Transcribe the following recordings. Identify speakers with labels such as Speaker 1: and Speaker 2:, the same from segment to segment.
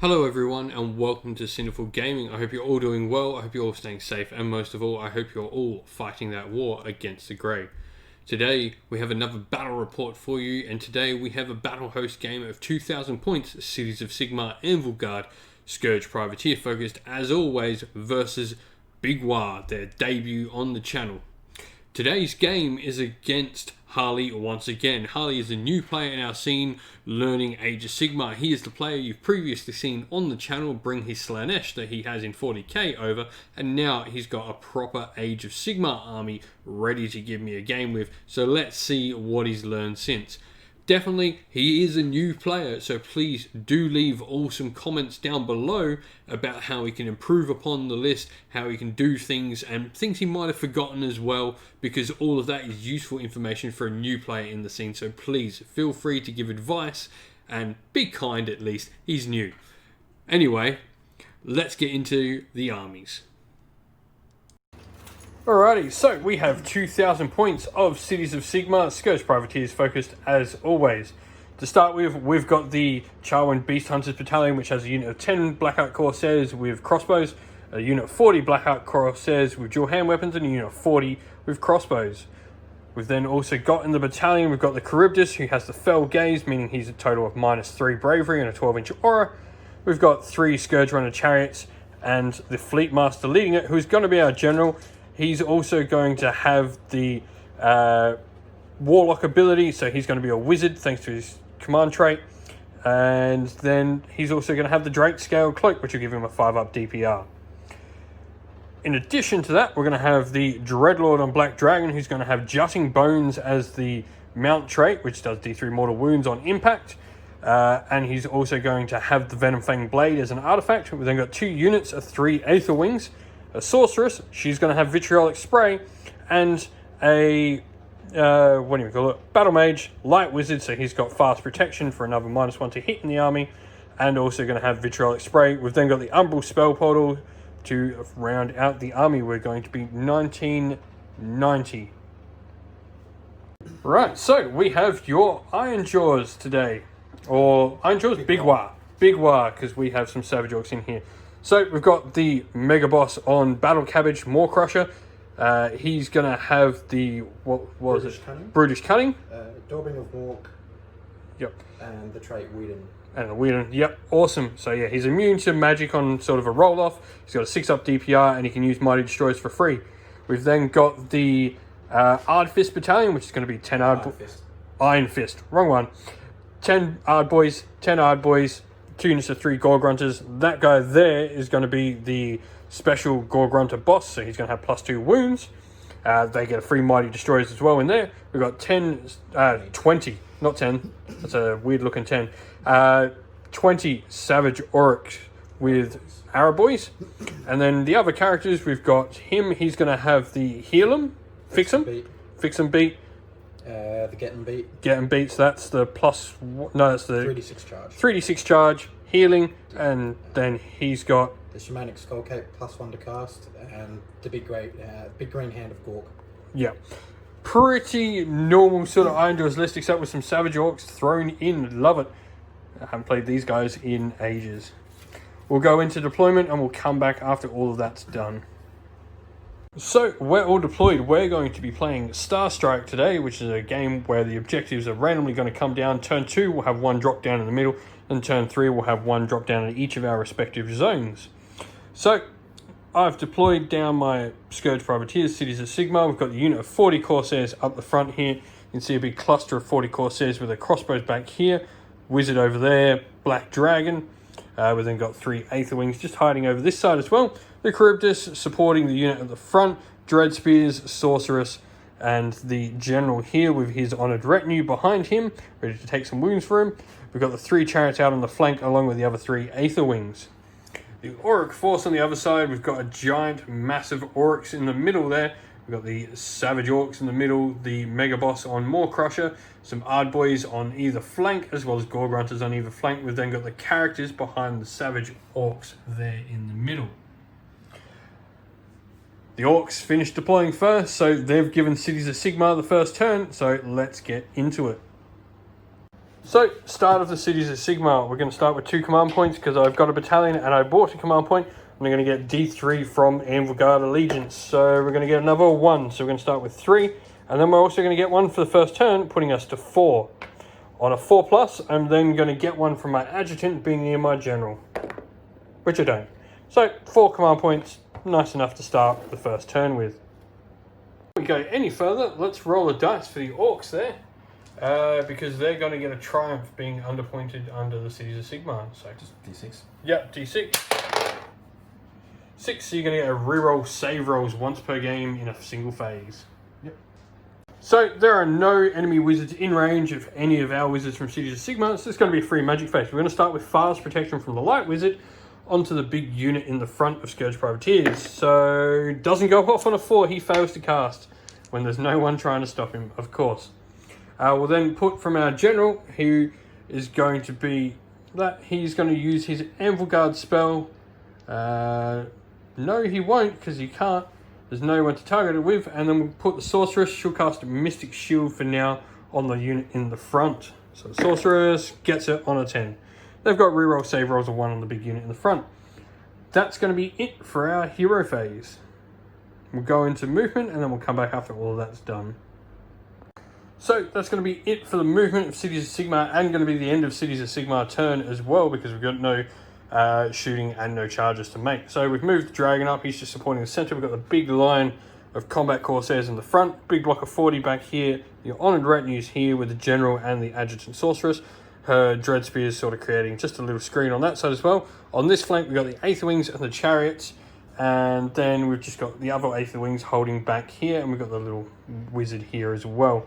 Speaker 1: Hello everyone and welcome to Sinful Gaming. I hope you're all doing well, I hope you're all staying safe, and most of all, I hope you're all fighting that war against the Grey. Today, we have another battle report for you, and today we have a battle host game of 2,000 points, Cities of Sigmar and Vanguard, Scourge Privateer focused as always, versus Big Waaagh, their debut on the channel. Today's game is against Harley once again. Harley is a new player in our scene, learning Age of Sigmar. He is the player you've previously seen on the channel bring his Slanesh that he has in 40k over, and now he's got a proper Age of Sigmar army ready to give me a game with, so let's see what he's learned since. Definitely, he is a new player, so please do leave awesome comments down below about how he can improve upon the list, how he can do things, and things he might have forgotten as well, because all of that is useful information for a new player in the scene, so please feel free to give advice, and be kind at least, he's new. Anyway, let's get into the armies. Alrighty, so we have 2,000 points of Cities of Sigmar, Scourge Privateers focused as always. To start with, we've got the Charwin Beast Hunters Battalion, which has a unit of 10 Blackheart Corsairs with crossbows, a unit of 40 Blackheart Corsairs with dual hand weapons, and a unit of 40 with crossbows. We've then also got in the battalion, we've got the Charybdis, who has the Fell Gaze, meaning he's a total of -3 bravery and a 12-inch aura. We've got 3 Scourge Runner Chariots, and the Fleet Master leading it, who's going to be our general. He's also going to have the Warlock ability, so he's going to be a wizard thanks to his command trait. And then he's also going to have the Drake Scale Cloak, which will give him a 5-up DPR. In addition to that, we're going to have the Dreadlord on Black Dragon, who's going to have Jutting Bones as the mount trait, which does D3 mortal wounds on impact. And he's also going to have the Venom Fang Blade as an artifact. We've then got 2 units of 3 Aether Wings. A Sorceress, she's going to have Vitriolic Spray, and a, what do you call it, Battle Mage, Light Wizard, so he's got fast protection for another -1 to hit in the army, and also going to have Vitriolic Spray. We've then got the Umbral Spell Portal to round out the army. We're going to be 1990. Right, so we have your Iron Jaws today, or Iron Jaws Big Waaagh, because we have some Savage Orcs in here. So we've got the Mega Boss on Battle Cabbage, Maw Crusher. He's going to have the, what was it?
Speaker 2: Cunning.
Speaker 1: Brutish Cunning.
Speaker 2: Daubing of Walk.
Speaker 1: Yep.
Speaker 2: And the trait Whedon.
Speaker 1: And the Whedon, yep, awesome. So yeah, he's immune to magic on sort of a roll-off. He's got a 6-up DPR, and he can use Mighty Destroyers for free. We've then got the Ard Fist Battalion, which is going to be 10 Iron Fist, wrong one. 10 Ard Boys, 2 units of 3 Gore Grunters. That guy there is going to be the special Gore Grunter boss, so he's going to have +2 wounds. They get a free Mighty Destroyers as well in there. We've got 20, not 10, that's a weird looking 10. 20 Savage Orcs with Arrow Boys. And then the other characters, we've got him, he's going to have the Heal 'em, Fix 'em Beat.
Speaker 2: The Get 'em Beat.
Speaker 1: Get 'em Beat, so that's the that's the
Speaker 2: 3d6 charge.
Speaker 1: 3d6 charge, healing, and then he's got
Speaker 2: The Shamanic Skullcape, +1 to cast, and the Big Green Hand of Gork.
Speaker 1: yeah, pretty normal sort of Iron Jaws list, except with some Savage Orcs thrown in. Love it. I haven't played these guys in ages. We'll go into deployment and we'll come back after all of that's done. So, we're all deployed. We're going to be playing Starstrike today, which is a game where the objectives are randomly going to come down. Turn 2, we'll have 1 drop down in the middle, and turn 3, we'll have 1 drop down in each of our respective zones. So, I've deployed down my Scourge Privateers, Cities of Sigmar. We've got the unit of 40 Corsairs up the front here. You can see a big cluster of 40 Corsairs with their crossbows back here. Wizard over there, Black Dragon. We've then got 3 Aether Wings just hiding over this side as well. The Charybdis supporting the unit at the front. Dread Spears, Sorceress, and the General here with his honoured retinue behind him, ready to take some wounds for him. We've got the 3 Chariots out on the flank along with the other 3 Aether Wings. The Auric Force on the other side, we've got a giant, massive Oryx in the middle there. We've got the Savage Orcs in the middle, the Mega Boss on Maw Crusher, some Ard Boys on either flank, as well as Gore Grunters on either flank. We've then got the characters behind the Savage Orcs there in the middle. The Orcs finished deploying first, so they've given Cities of Sigmar the first turn, so let's get into it. So, start of the Cities of Sigmar. We're going to start with 2 command points because I've got a battalion and I bought a command point. I'm going to get D3 from Anvil Guard Allegiance. So we're going to get another 1. So we're going to start with 3. And then we're also going to get 1 for the first turn, putting us to 4. On a 4+, I'm then going to get 1 from my adjutant being near my general. Which I don't. So 4 command points, nice enough to start the first turn with. Before we go any further, let's roll a dice for the orcs there. Because they're going to get a triumph being underpointed under the Cities of Sigmar. So
Speaker 2: Just D6.
Speaker 1: Yep, D6. 6, so you're going to get a reroll save rolls once per game in a single phase.
Speaker 2: Yep.
Speaker 1: So there are no enemy wizards in range of any of our wizards from Cities of Sigmar, so it's going to be a free magic phase. We're going to start with fast protection from the light wizard onto the big unit in the front of Scourge Privateers. So doesn't go off on a 4, he fails to cast when there's no one trying to stop him, of course. We'll then put from our general, who is going to be that he's going to use his Anvil Guard spell. No, he won't, because he can't. There's no one to target it with. And then we'll put the Sorceress. She'll cast Mystic Shield for now on the unit in the front. So the Sorceress gets it on a 10. They've got reroll save rolls of 1 on the big unit in the front. That's going to be it for our hero phase. We'll go into movement, and then we'll come back after all of that's done. So that's going to be it for the movement of Cities of Sigmar, and going to be the end of Cities of Sigmar turn as well, because we've got no shooting and no charges to make. So we've moved the dragon up, he's just supporting the center. We've got the big line of combat corsairs in the front, big block of 40 back here, the honored retinues here with the general and the adjutant sorceress. Her dread spears sort of creating just a little screen on that side as well. On this flank we've got the Aether Wings and the chariots, and then we've just got the other Aether Wings holding back here, and we've got the little wizard here as well.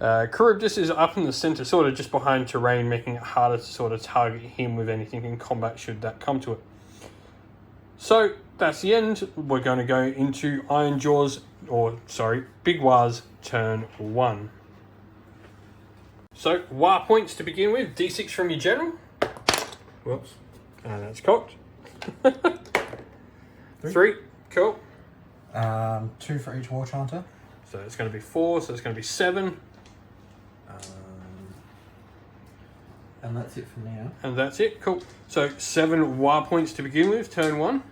Speaker 1: Charybdis is up in the center, sort of just behind terrain, making it harder to sort of target him with anything in combat should that come to it. So that's the end. We're going to go into Big Waaagh's turn 1. So Waaagh points to begin with. D6 from your general. Whoops. And that's cocked. 3. Cool.
Speaker 2: 2 for each War Chanter.
Speaker 1: So it's going to be 4, so it's going to be 7.
Speaker 2: And that's it for now.
Speaker 1: And that's it, cool. So 7 Waaagh points to begin with, turn 1.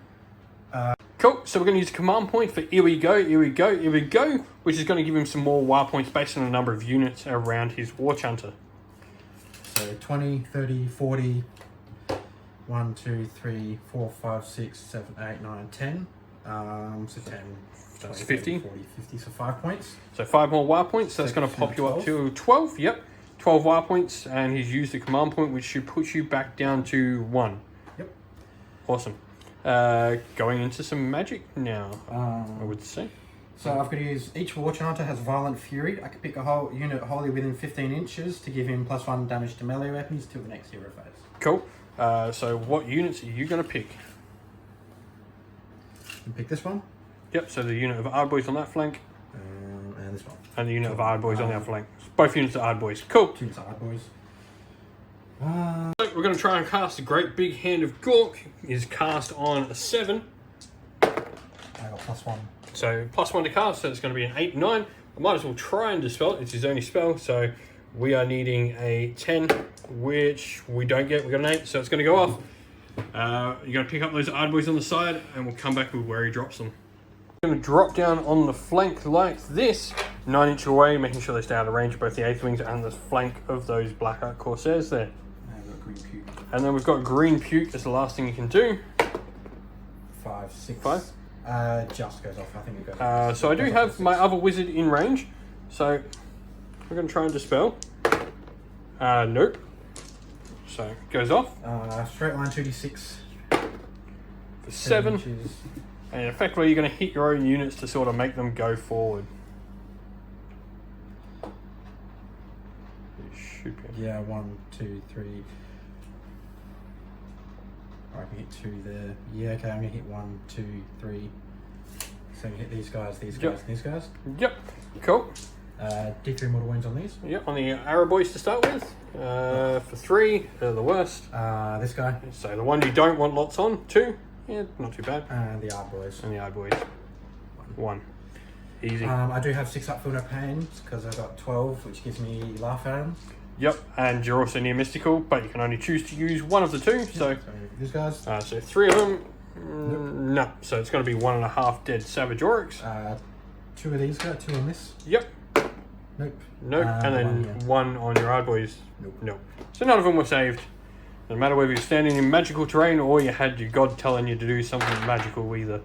Speaker 1: Cool, so we're going to use a command point for here we go, which is going to give him some more Waaagh points based on the number of units around his War Chanter.
Speaker 2: So 20, 30, 40, 1, 2, 3, 4, 5, 6, 7, 8, 9, 10. So 10,
Speaker 1: That's 50.
Speaker 2: 40, 50, so 5 points.
Speaker 1: So 5 more Waaagh points, so that's going to pop you up to 12, yep. 12 Waaagh points, and he's used a command point which should put you back down to 1.
Speaker 2: Yep.
Speaker 1: Awesome. Going into some magic now, I would say.
Speaker 2: So I've got to use, each War Chanter has Violent Fury. I can pick a whole unit wholly within 15 inches to give him +1 damage to melee weapons till the next hero phase.
Speaker 1: Cool. So what units are you going to pick?
Speaker 2: You can pick this one.
Speaker 1: Yep, so the unit of Ardboys on that flank.
Speaker 2: And this one.
Speaker 1: And the unit of Ardboys on the other flank. Both units are Ardboys. Cool.
Speaker 2: 2 units are Ardboys.
Speaker 1: So we're going to try and cast a great big hand of Gork. Is cast on a 7.
Speaker 2: I got +1.
Speaker 1: So +1 to cast, so it's going to be an 8, 9. I might as well try and dispel it. It's his only spell, so we are needing a 10, which we don't get. We got an 8, so it's going to go off. You're going to pick up those Ardboys on the side, and we'll come back with where he drops them. I'm going to drop down on the flank like this, 9 inch away, making sure they stay out of range of both the Aether Wings and the flank of those Black Ark Corsairs there. And then we've got Green Puke as the last thing you can do.
Speaker 2: 5, 6.
Speaker 1: 5?
Speaker 2: Just goes off. I think it goes.
Speaker 1: So I do have my other wizard in range, so we're going to try and dispel. Nope. So it goes off.
Speaker 2: Straight line 2d6
Speaker 1: for 7. And effectively, you're going to hit your own units to sort of make them go forward. It should be.
Speaker 2: Yeah, 1, 2, 3. I can hit 2 there. Yeah, okay, I'm going to hit 1, 2, 3. So I can hit these guys, these guys, and these guys.
Speaker 1: Yep, cool.
Speaker 2: D3 mortal wounds on these.
Speaker 1: Yep, on the arrow boys to start with. For 3, they're the worst.
Speaker 2: This guy.
Speaker 1: So the one you don't want lots on, 2. Yeah, not too bad.
Speaker 2: And the Ardboys.
Speaker 1: And the Ardboys. 1. Easy.
Speaker 2: I do have 6 up for no pains because I've got 12, which gives me Laugh at 'em.
Speaker 1: Yep, and you're also near mystical, but you can only choose to use one of the two. So
Speaker 2: these guys.
Speaker 1: So 3 of them. No, so it's going to be 1.5 dead Savage Oryx.
Speaker 2: 2 of these guys, 2 on this.
Speaker 1: Yep.
Speaker 2: Nope.
Speaker 1: Nope, and then 1 on your Ardboys.
Speaker 2: Nope.
Speaker 1: So none of them were saved. No matter whether you're standing in magical terrain or you had your god telling you to do something magical either.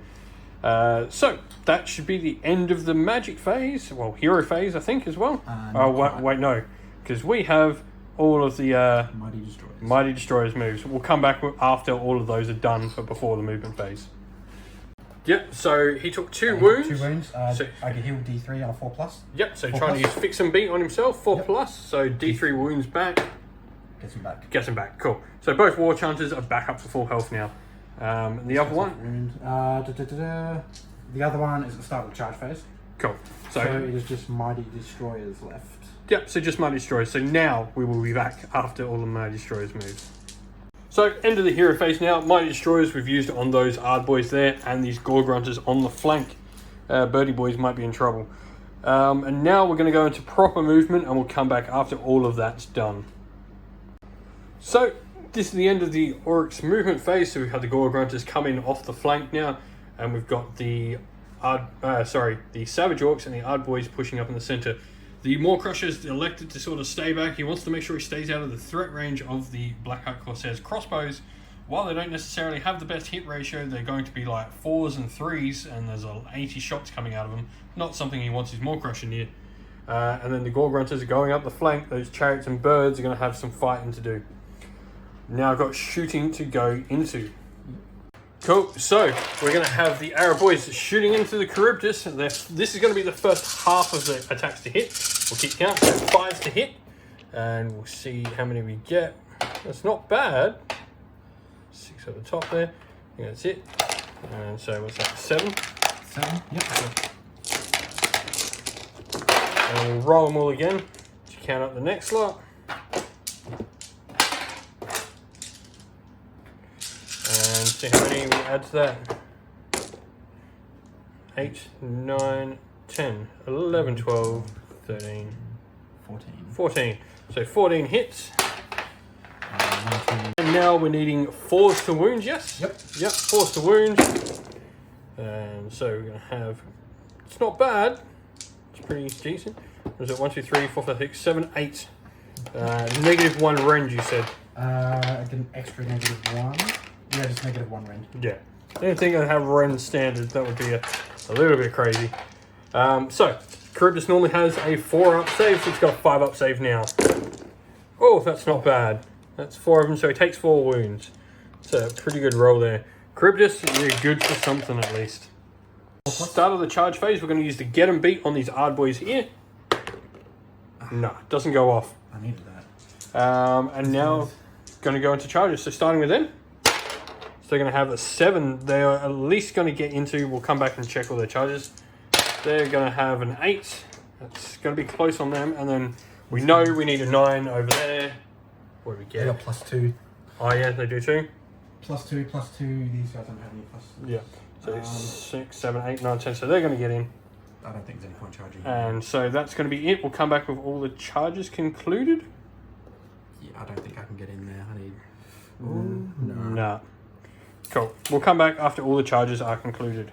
Speaker 1: So that should be the end of the magic phase. Well, hero phase, I think, as well. Wait, no. Because we have all of the Mighty Destroyers moves. We'll come back after all of those are done, but before the movement phase. Yep, so he took 2 wounds.
Speaker 2: 2 wounds.
Speaker 1: So,
Speaker 2: I can heal D3 on a 4+.
Speaker 1: Yep, so
Speaker 2: 4+.
Speaker 1: trying to use Fix and Beat on himself, 4+. So D3 wounds back. Gets him back, cool. So both War Chanters are back up to full health now. The other one?
Speaker 2: The other one is the start of the charge phase.
Speaker 1: Cool. So
Speaker 2: it is just Mighty Destroyers left.
Speaker 1: Yep, so just Mighty Destroyers. So now we will be back after all the Mighty Destroyers moves. So end of the hero phase now. Mighty Destroyers we've used on those Ardboys there and these Gore Grunters on the flank. Birdie Boys might be in trouble. And now we're going to go into proper movement and we'll come back after all of that's done. So this is the end of the Oryx movement phase. So we've had the Gore Grunters coming off the flank now, and we've got the the Savage Orcs and the Ardboys pushing up in the center. The Maw Crusher's elected to sort of stay back. He wants to make sure he stays out of the threat range of the Blackheart Corsairs crossbows. While they don't necessarily have the best hit ratio, they're going to be like 4s and 3s, and there's 80 shots coming out of them. Not something he wants his Maw Crusher near. And then the Gore Grunters are going up the flank. Those Chariots and Birds are going to have some fighting to do. Now I've got shooting to go into. Cool, so we're going to have the Arrow Boys shooting into the Charybdis. This is going to be the first half of the attacks to hit. We'll keep count, so 5s to hit. And we'll see how many we get. That's not bad. 6 at the top there. I think that's it. And so what's that, 7?
Speaker 2: 7, yep.
Speaker 1: And we'll roll them all again to count up the next lot. And see how many we add to that. 8, 9, 10, 11, 12, 13, 14. So 14 hits.
Speaker 2: 19.
Speaker 1: And now we're needing 4s to wound, yes?
Speaker 2: Yep,
Speaker 1: 4s to wound. And so we're going to have, it's not bad. It's pretty decent. Was it 1, 2, 3, 4, 5, 6, 7, 8. -1 rend, you said.
Speaker 2: I did an extra -1. Yeah, just -1 rend.
Speaker 1: Yeah. I didn't think I'd have rend standard. That would be a little bit crazy. So, Charybdis normally has a 4-up save, so it's got a 5-up save now. Oh, that's not bad. That's 4 of them, so he takes 4 wounds. It's a pretty good roll there. Charybdis, you're good for something at least. Start of the charge phase, we're going to use the Get 'em Beat on these Ardboys here. No, doesn't go off.
Speaker 2: I needed that.
Speaker 1: And now, going to go into charges. So starting with them. So they're going to have a 7. They are at least going to get into, we'll come back and check all their charges. They're going to have an 8. That's going to be close on them. And then we know we need a 9 over there. What do we get?
Speaker 2: They got +2.
Speaker 1: Oh yeah, they do too.
Speaker 2: +2, +2. These guys don't have any plus.
Speaker 1: Yeah. So 6, 7, 8, 9, 10. So they're going to get in.
Speaker 2: I don't think there's any point charging.
Speaker 1: And so that's going to be it. We'll come back with all the charges concluded.
Speaker 2: Yeah, I don't think I can get in there. I need... Ooh, no.
Speaker 1: Nah. Cool. We'll come back after all the charges are concluded.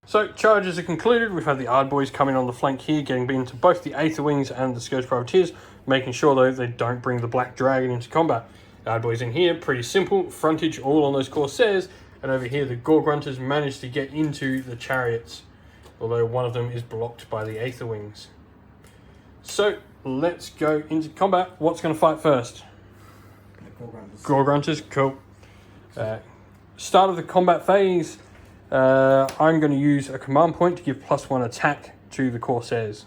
Speaker 1: So, charges are concluded. We've had the Ardboys coming on the flank here, getting into both the Aether Wings and the Scourge Privateers, making sure, though, they don't bring the Black Dragon into combat. The Ardboys in here, pretty simple. Frontage all on those Corsairs. And over here, the Gore Grunters managed to get into the Chariots, although one of them is blocked by the Aether Wings. So, let's go into combat. What's going to fight first? Gore Grunters, cool. Start of the combat phase. I'm going to use a command point to give +1 attack to the Corsairs.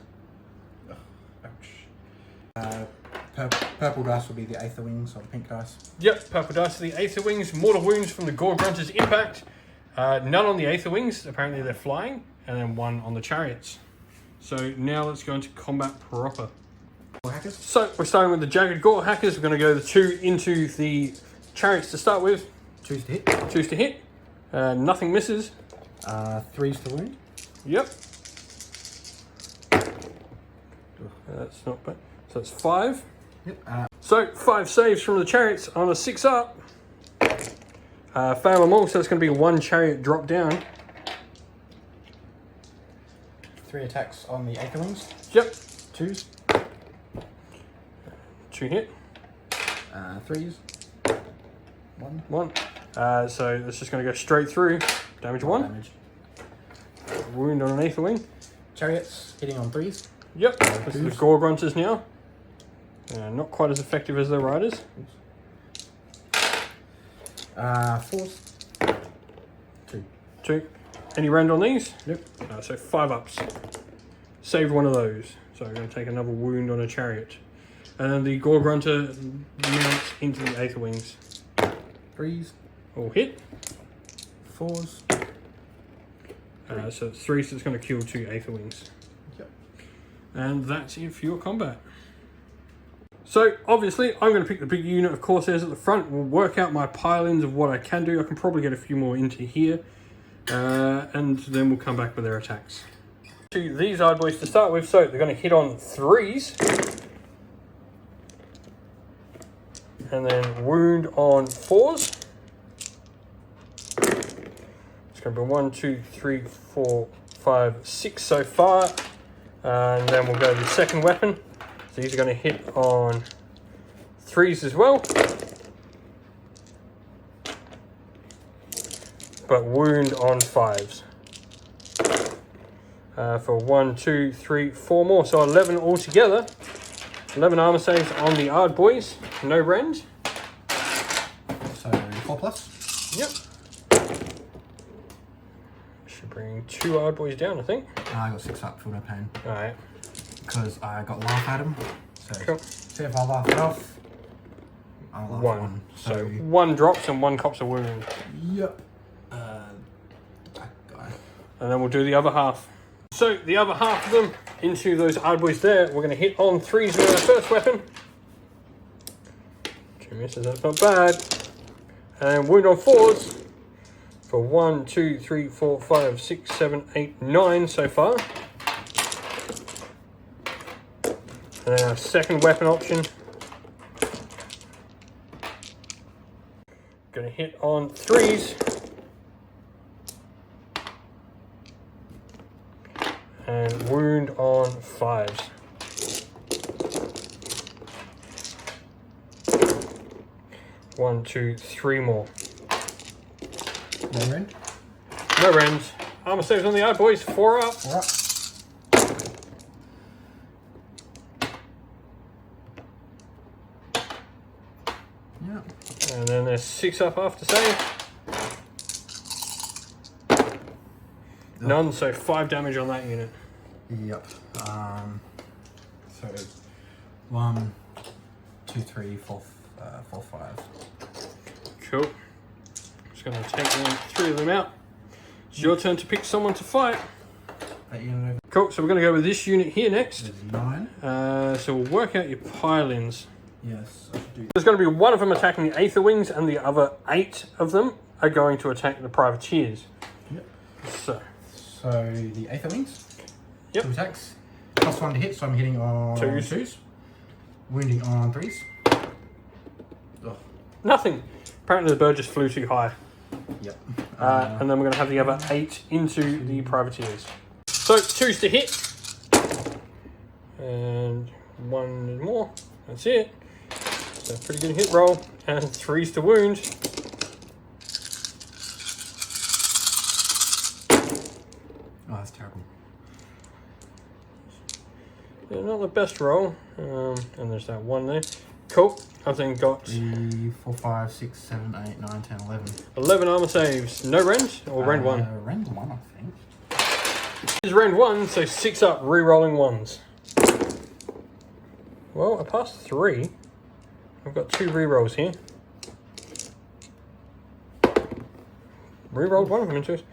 Speaker 2: Purple dice will be the Aether Wings, or the pink dice.
Speaker 1: Yep, purple dice are the Aether Wings. Mortal wounds from the Gore Grunters impact. None on the Aether Wings. Apparently they're flying. And then 1 on the Chariots. So now let's go into combat proper.
Speaker 2: Hackers?
Speaker 1: So we're starting with the Jagged Gore Hackers. We're going to go the 2 into the Chariots to start with.
Speaker 2: 2s to hit.
Speaker 1: 2s to hit. Nothing misses.
Speaker 2: 3s to wound.
Speaker 1: Yep. That's not bad. So that's 5.
Speaker 2: Yep.
Speaker 1: So 5 saves from the chariots on a 6 up. Fail them all, so it's going to be 1 chariot drop down.
Speaker 2: 3 attacks on the Aetherwings.
Speaker 1: Yep.
Speaker 2: 2s.
Speaker 1: 2 hit.
Speaker 2: 3s. 1.
Speaker 1: 1. So it's just going to go straight through. Damage 1.
Speaker 2: Damage.
Speaker 1: Wound on an Aetherwing.
Speaker 2: Chariots hitting on 3s.
Speaker 1: Yep. This is the Gore Grunters now. Not quite as effective as the Riders.
Speaker 2: 4s. 2.
Speaker 1: 2. Any rend on these?
Speaker 2: Nope.
Speaker 1: So 5 ups. Saved one of those. So I'm going to take another wound on a chariot. And then the Gore Grunter mounts into the Aetherwings.
Speaker 2: 3s.
Speaker 1: All hit.
Speaker 2: 4s.
Speaker 1: So it's 3, so it's going to kill 2 Aetherwings.
Speaker 2: Yep.
Speaker 1: And that's it for your combat. So obviously I'm going to pick the big unit of Corsairs at the front. We'll work out my pile-ins of what I can do. I can probably get a few more into here. And then we'll come back with their attacks. To these Ard Boys to start with, so they're going to hit on 3s. And then wound on 4s. It's going to be 1, 2, 3, 4, 5, 6 so far. And then we'll go to the second weapon. So these are going to hit on 3s as well. But wound on 5s. For 1, 2, 3, 4 more. So 11 altogether. 11 armor saves on the Ard Boys. No rend.
Speaker 2: So 4+.
Speaker 1: Yep. Should bring 2 Ard Boys down, I think.
Speaker 2: I got 6 up, feel no pain.
Speaker 1: Alright.
Speaker 2: Because I got laugh at him. So
Speaker 1: Cool.
Speaker 2: see if I laugh it off. I'll laugh
Speaker 1: 1.
Speaker 2: So,
Speaker 1: So 1 drops and 1 cops a wound.
Speaker 2: yep. That guy.
Speaker 1: And then we'll do the other half. So the other half of them into those Ard Boys there. We're going to hit on 3s with our first weapon. 2 misses, that's not bad. And wound on 4s for 1, 2, 3, 4, 5, 6, 7, 8, 9 so far. And then our second weapon option. Going to hit on 3s. And wound on 5s. One, 2, 3 more.
Speaker 2: No rend.
Speaker 1: No rends. Armor saves on the Ard Boys. 4 up.
Speaker 2: 4 up. Yeah.
Speaker 1: And then there's 6 up after save. None, so 5 damage on that unit.
Speaker 2: Yep. So 1, 2, 3, 4, 4, 5.
Speaker 1: Cool. Just going to take 3 of them out. It's your turn to pick someone to fight.
Speaker 2: That unit
Speaker 1: Cool, so we're going to go with this unit here next.
Speaker 2: is 9.
Speaker 1: So we'll work out your pile-ins.
Speaker 2: Yes, I should do
Speaker 1: There's going to be one of them attacking the Aetherwings, and the other 8 of them are going to attack the Privateers.
Speaker 2: Yep.
Speaker 1: So
Speaker 2: the Aetherwings.
Speaker 1: Yep.
Speaker 2: 2 attacks. +1 to hit, so I'm hitting on 2s. Wounding on 3s. Oh.
Speaker 1: nothing. Apparently the bird just flew too high.
Speaker 2: Yep.
Speaker 1: And then we're going to have the other 8 into the Privateers. So 2s to hit. And 1 more. That's it. So pretty good hit roll. And 3s to wound.
Speaker 2: Oh, that's terrible.
Speaker 1: Yeah, not the best roll. And there's that 1 there. Cool. I've then got
Speaker 2: 3, 4, 5, 6, 7, 8, 9, 10, 11.
Speaker 1: 11 armor saves. No rend? Or rend 1?
Speaker 2: Rend 1, I think.
Speaker 1: This is rend 1, so 6 up, re-rolling 1s. Well, I passed 3. I've got 2 re-rolls here. Re-rolled 1 of them into it.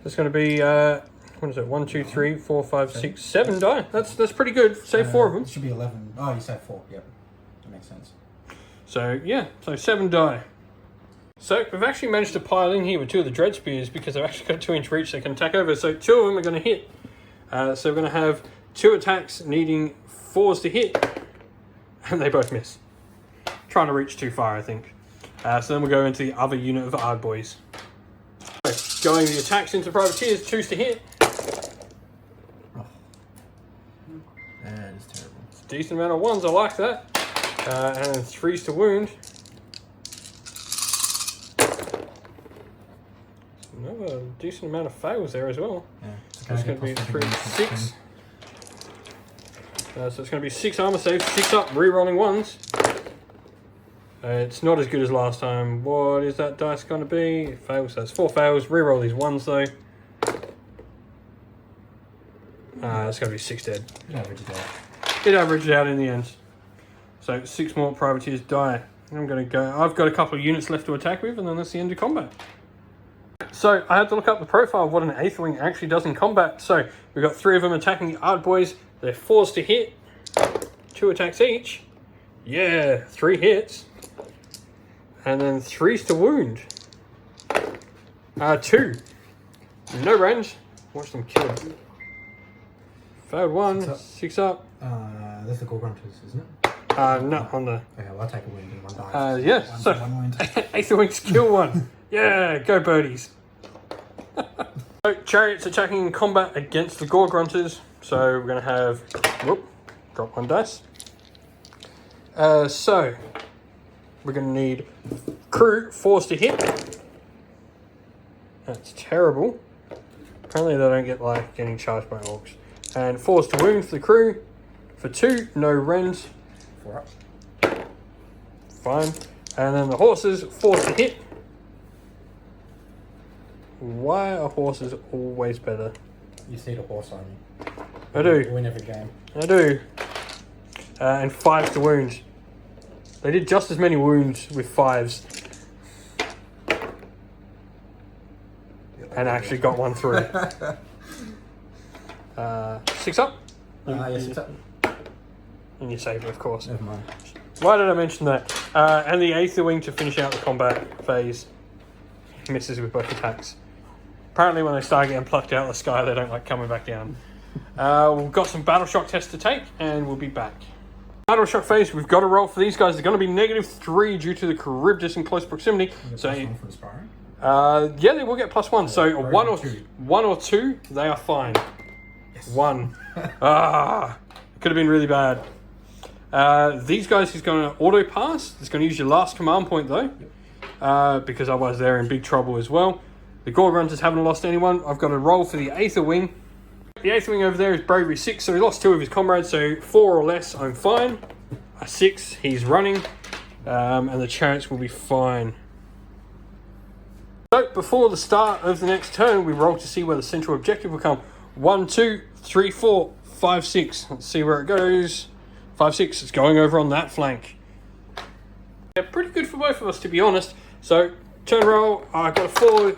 Speaker 1: That's going to be, what is it? 1, 2, 3, 4, 5, 6, 7 die. That's pretty good. Save 4 of them.
Speaker 2: It should be 11. Oh, you said 4. Yep. That makes sense.
Speaker 1: So, yeah. So 7 die. So, we've actually managed to pile in here with 2 of the Dread Spears because they've actually got 2-inch reach they can attack over. So 2 of them are going to hit. So we're going to have 2 attacks needing 4s to hit. And they both miss. trying to reach too far, I think. So then we'll go into the other unit of Ard Boys. So, going the attacks into privateers, 2s to hit.
Speaker 2: Oh. That is terrible.
Speaker 1: It's a decent amount of 1s, I like that. And 3s to wound. Another decent amount of fails there as well.
Speaker 2: Yeah.
Speaker 1: So it's going to be 3, 6. So it's going to be 6 armor saves, 6 up, re-rolling 1s. It's not as good as last time. What is that dice going to be? It fails, so that's 4 fails. Re-roll these 1s though. It's going to be 6 dead. It averaged out in the end. So 6 more privateers die. I'm going to go. I've got a couple of units left to attack with, and then that's the end of combat. So I had to look up the profile of what an Aether Wing actually does in combat. So we've got 3 of them attacking the Ard Boys. They're 4s to hit, 2 attacks each. Yeah, 3 hits. And then 3s to wound. 2. No range. Watch them kill. Failed 1, 6 up.
Speaker 2: That's the Gore Grunters, isn't it?
Speaker 1: No, on the...
Speaker 2: Okay, well, I'll take a wound and 1 dies.
Speaker 1: Yeah, so Aether Wings kill 1. Yeah, go birdies. So, Chariots attacking in combat against the Gore Grunters. So, we're going to have... Whoop, drop 1 dice. So, we're going to need crew, 4s to hit. That's terrible. Apparently they don't get, like, getting charged by orcs. And 4s to wound for the crew. For 2, no rends.
Speaker 2: 4 up.
Speaker 1: Fine. And then the horses, 4s to hit. Why are horses always better?
Speaker 2: You see the horse on you.
Speaker 1: I do.
Speaker 2: You win every game.
Speaker 1: I do. And 5s to wound. They did just as many wounds with 5s. And actually got 1 through. 6 up.
Speaker 2: Yeah, 6 up.
Speaker 1: And you save it, of course.
Speaker 2: Never mind.
Speaker 1: Why did I mention that? And the Aether Wing to finish out the combat phase. Misses with both attacks. Apparently when they start getting plucked out of the sky, they don't like coming back down. We've got some battle shock tests to take, and we'll be back. Battle shock phase, we've got to roll for these guys. They're going to be -3 due to the Charybdis in close proximity. So,
Speaker 2: for inspiring.
Speaker 1: yeah, they will get +1. So
Speaker 2: Or
Speaker 1: 1 or 2, they are fine.
Speaker 2: Yes.
Speaker 1: 1. It could have been really bad. These guys he's going to auto pass. He's going to use your last command point though, because otherwise they're in big trouble as well. The Gore Grunters haven't lost anyone. I've got to roll for the Aether Wing. The Aether Wing over there is bravery 6, so he lost 2 of his comrades. So 4 or less, I'm fine. A 6, he's running, and the chariots will be fine. So before the start of the next turn, we roll to see where the central objective will come. 1, 2, 3, 4, 5, 6. Let's see where it goes. 5, 6. It's going over on that flank. Yeah, pretty good for both of us, to be honest. So turn roll. I got a 4.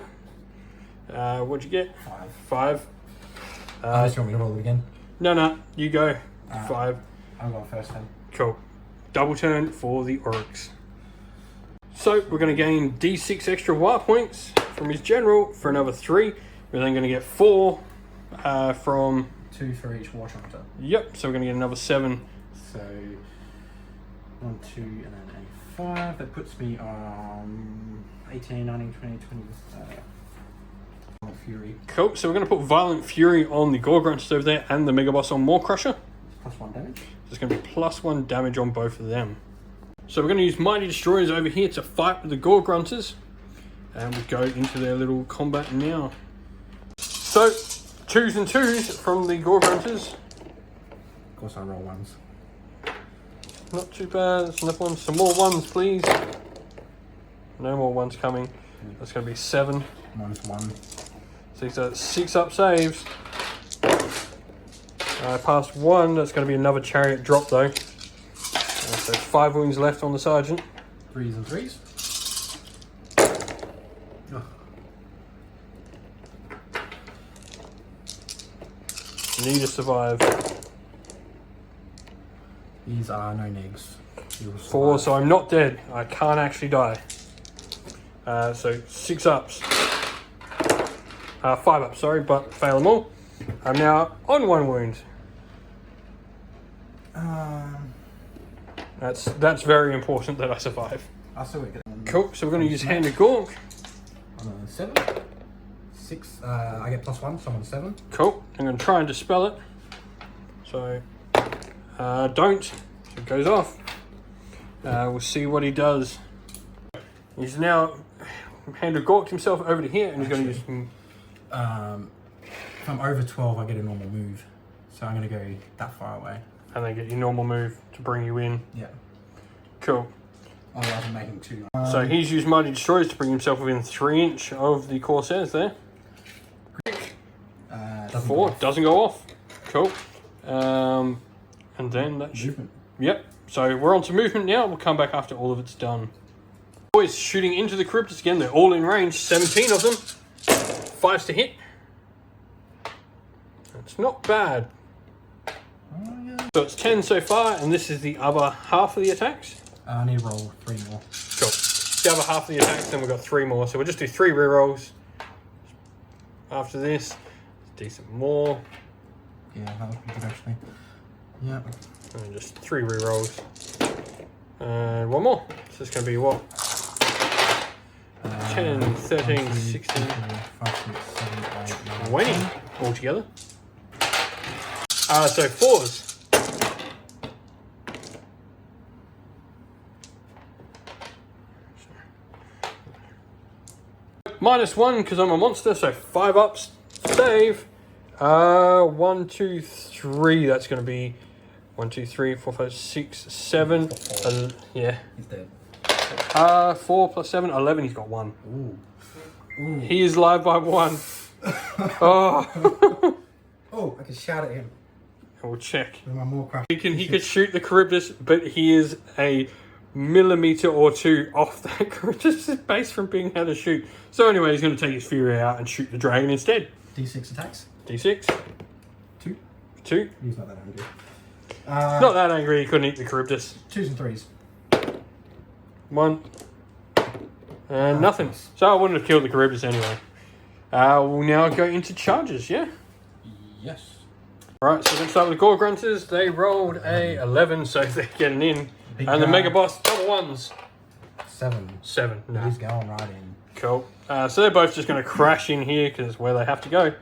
Speaker 1: What'd you get?
Speaker 2: 5.
Speaker 1: 5.
Speaker 2: Unless you want me to roll it again.
Speaker 1: No. You go. 5.
Speaker 2: I'll go first then.
Speaker 1: Cool. Double turn for the Oryx. So we're going to gain D6 extra Waaagh points from his general for another 3. We're then going to get 4 from...
Speaker 2: 2 for each War Hunter.
Speaker 1: Yep, so we're going to get another 7.
Speaker 2: So 1, 2, and then a 5. That puts me on 18, 19, 20, 20. Fury.
Speaker 1: Cool, so we're going to put Violent Fury on the Gore Grunters over there and the Mega Boss on Maw Crusher.
Speaker 2: +1 damage.
Speaker 1: So it's going to be +1 damage on both of them. So we're going to use Mighty Destroyers over here to fight with the Gore Grunters. And we'll go into their little combat now. So, 2s and 2s from the Gore Grunters.
Speaker 2: Of course I roll 1s.
Speaker 1: Not too bad. That's enough ones. Some more 1s, please. No more 1s coming. That's going to be 7.
Speaker 2: -1.
Speaker 1: So he's at 6 up saves. Past 1. That's going to be another chariot drop though. So 5 wounds left on the sergeant.
Speaker 2: 3s and 3s. Oh.
Speaker 1: Need to survive.
Speaker 2: These are no negs.
Speaker 1: 4, so I'm not dead. I can't actually die. So 6 ups. 5 ups, sorry, but fail them all. I'm now on 1 wound. That's very important that I survive.
Speaker 2: I still get
Speaker 1: Cool. So we're going to use Hand of Gork.
Speaker 2: On a 7. 6. I get +1, so I'm on 7.
Speaker 1: Cool. I'm going to try and dispel it. So don't. So it goes off. We'll see what he does. He's now Hand of Gorked himself over to here, and he's going to use.
Speaker 2: If I'm over 12, I get a normal move. So I'm going to go that far away.
Speaker 1: And then get your normal move to bring you in.
Speaker 2: Yeah.
Speaker 1: Cool.
Speaker 2: Otherwise, I'm making 2.
Speaker 1: So he's used Mighty Destroyers to bring himself within 3 inch of the Corsairs there. 4 doesn't go off. Cool. And then that's
Speaker 2: movement.
Speaker 1: Yep. So we're on to movement now. We'll come back after all of it's done. Boys shooting into the Charybdis again. They're all in range. 17 of them. 5s to hit. That's not bad. So it's 10 so far, and this is the other half of the attacks.
Speaker 2: I need to roll 3 more.
Speaker 1: Cool. The other half of the attacks, then we've got 3 more. So we'll just do 3 rerolls. After this, decent more.
Speaker 2: Yeah, that would be good actually. Yeah.
Speaker 1: And just 3 rerolls. And 1 more. So it's going to be what? 10, 13,
Speaker 2: 1, 2,
Speaker 1: 16,
Speaker 2: 3, 4, 5, 6, 7, 8, 9,
Speaker 1: 20 altogether. So 4s. -1 because I'm a monster, so 5 ups. Save. 1, 2, 3. That's going to be 1, 2, 3, 4, 5, 6, 7. Yeah.
Speaker 2: He's dead.
Speaker 1: 4 plus 7, 11. He's got 1.
Speaker 2: Ooh. Ooh.
Speaker 1: He is live by 1. Oh.
Speaker 2: Oh, I can shout at him.
Speaker 1: We'll check.
Speaker 2: With my more crash.
Speaker 1: He could shoot the Charybdis, but he is a millimeter or 2 off that Charybdis' base from being able to shoot. So anyway, he's going to take his Fury out and shoot the dragon instead.
Speaker 2: D6 attacks.
Speaker 1: D6.
Speaker 2: 2.
Speaker 1: 2.
Speaker 2: He's not that angry.
Speaker 1: Not that angry, he couldn't eat the Charybdis.
Speaker 2: 2s and 3s.
Speaker 1: 1. And nothing. So I wouldn't have killed the Charybdis anyway. We'll now go into charges, yeah?
Speaker 2: Yes.
Speaker 1: Alright, so let's start with the Gore Grunters. They rolled a 11, so they're getting in.
Speaker 2: Big
Speaker 1: and the
Speaker 2: guy.
Speaker 1: Mega Boss, double 1s.
Speaker 2: 7.
Speaker 1: 7. No.
Speaker 2: He's going right in.
Speaker 1: Cool. So they're both just going to crash in here because it's where they have to go.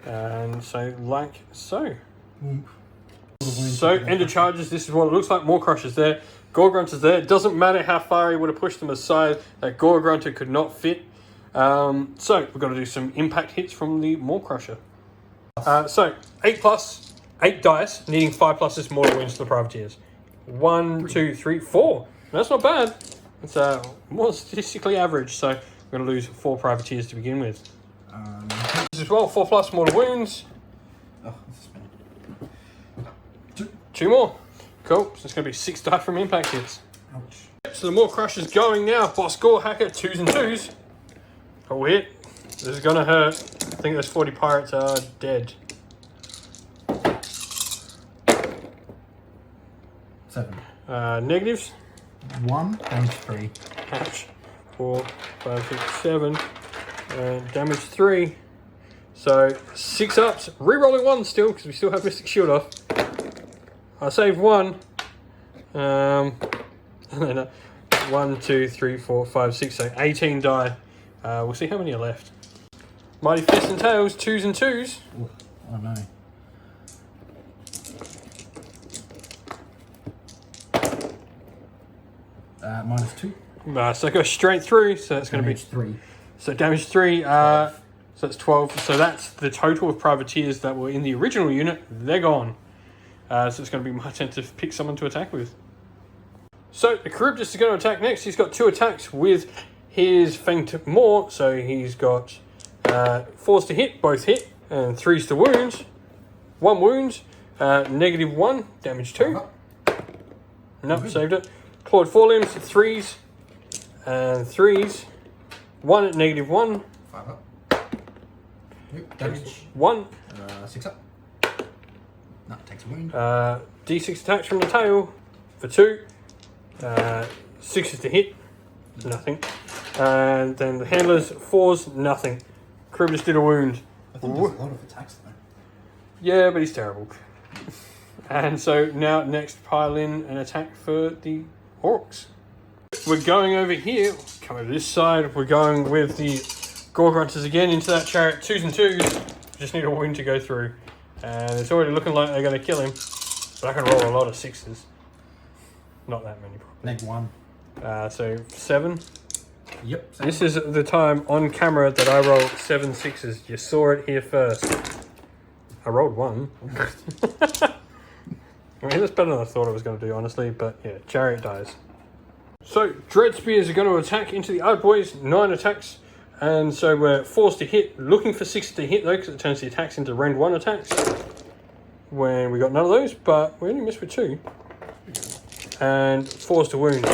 Speaker 1: And so, like so. So, end of charges. This is what it looks like. More crushes there. Gore Grunters there. It doesn't matter how far he would have pushed them aside. That Gore Grunter could not fit. So, we've got to do some impact hits from the Maw Crusher. So, 8 plus, 8 dice, needing 5 pluses, mortal wounds to the privateers. 1, 2, 3, 4. That's not bad. It's more statistically average, so we're going to lose 4 privateers to begin with. This as well, 4 plus mortal wounds.
Speaker 2: Oh, this is
Speaker 1: 2 more. Cool. So it's going to be 6 die from impact hits.
Speaker 2: ouch.
Speaker 1: So the more crushers going now. Boss Gore Hacker, 2s and 2s. Oh, hit. This is going to hurt. I think those 40 pirates are dead.
Speaker 2: 7.
Speaker 1: Negatives.
Speaker 2: 1, damage 3.
Speaker 1: Ouch. 4, 5, 6, 7. Damage 3. So 6 ups. Rerolling 1 still, because we still have Mystic Shield off. I saved 1. And then 1, 2, 3, 4, 5, 6, so 18 die. We'll see how many are left. Mighty Fists and Tails, 2s and 2s.
Speaker 2: Ooh, oh no. -2.
Speaker 1: So it goes straight through, so it's going to be...
Speaker 2: 3.
Speaker 1: So damage 3, so that's 12. So that's the total of privateers that were in the original unit. They're gone. So it's going to be my turn to pick someone to attack with. So the Charybdis is going to attack next. He's got 2 attacks with his Fanged Maw. So he's got 4s to hit, both hit, and 3s to wound. 1 wound, -1, damage 2. Nope, saved it. Clawed forelimbs, 3s, and 3s. 1 at -1.
Speaker 2: 5 up. Yep, damage.
Speaker 1: 1.
Speaker 2: 6 up. No, takes a wound.
Speaker 1: D6 attacks from the tail for 2. 6s to hit, nothing. And then the handlers, 4s, nothing. Charybdis did a wound.
Speaker 2: I think there's a lot of attacks though.
Speaker 1: Yeah, but he's terrible. And so now next pile in an attack for the Orcs. We're going over here, come over this side, we're going with the Gore Grunters again into that chariot, 2s and 2s. Just need a wound to go through. And it's already looking like they're going to kill him. But I can roll a lot of 6s. Not that many probably.
Speaker 2: -1.
Speaker 1: So 7.
Speaker 2: Yep.
Speaker 1: This is the time on camera that I rolled 7 6s. You saw it here first. I rolled 1. I mean, that's better than I thought I was going to do, honestly. But yeah, chariot dies. So, Dread Spears are going to attack into the Ard Boys, 9 attacks, and so we're forced to hit, looking for 6 to hit though, because it turns the attacks into Rend 1 attacks, when we got none of those, but we only missed with 2, and forced to wound.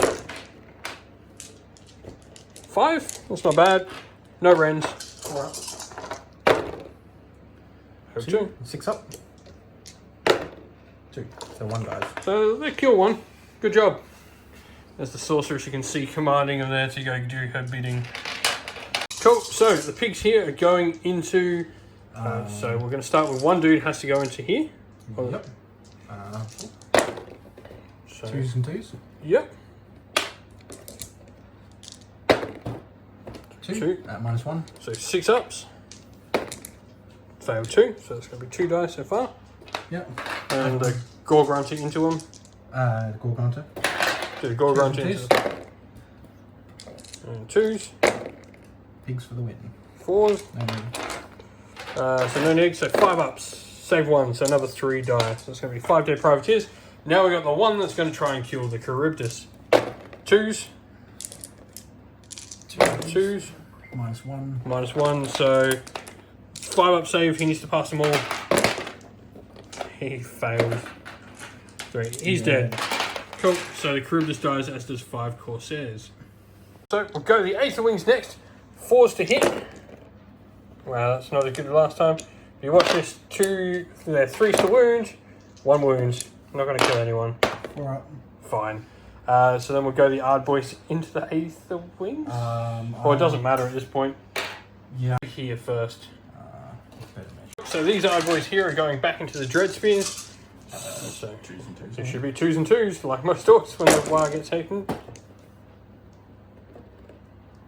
Speaker 1: 5, that's not bad, no Rends.
Speaker 2: 4 up.
Speaker 1: 2.
Speaker 2: 6 up. 2, so 1 dies.
Speaker 1: So they kill 1, good job. There's the sorceress you can see commanding them there to go do her bidding. Cool, so the pigs here are going into... so we're going to start with 1 dude has to go into here.
Speaker 2: Yep.
Speaker 1: So,
Speaker 2: 2s and 2s.
Speaker 1: Yep.
Speaker 2: 2 at -1.
Speaker 1: So 6 ups. Failed 2, so it's going to be 2 dice so far.
Speaker 2: Yep.
Speaker 1: And the Gore Grunter into them.
Speaker 2: The Gore Grunter.
Speaker 1: Do the Gore Grunter into them. And 2s.
Speaker 2: Pigs for the win.
Speaker 1: 4s.
Speaker 2: No need.
Speaker 1: So no need, so 5 ups. Save 1, so another 3 dice. So it's going to be 5-day privateers. Now we've got the one that's going to try and kill the Charybdis. 2s. 2s.
Speaker 2: -1.
Speaker 1: -1, so 5 up save, he needs to pass them all. He failed. 3, he's dead. Cool, so the Charybdis dies, as does 5 Corsairs. So we'll go the Aether Wings next. 4s to hit. Wow, that's not as good as last time. You watch this, 3s to wound, 1 wounds. I'm not going to kill anyone.
Speaker 2: 4 up.
Speaker 1: Fine. So then we'll go the Ard Boys into the Aether Wings? Or it doesn't matter at this point.
Speaker 2: Yeah.
Speaker 1: Here first.
Speaker 2: Better measure.
Speaker 1: So these Ard Boys here are going back into the Dread Spears. So
Speaker 2: 2s and 2s.
Speaker 1: it should be 2s and 2s, like most orcs when the Waaagh gets taken.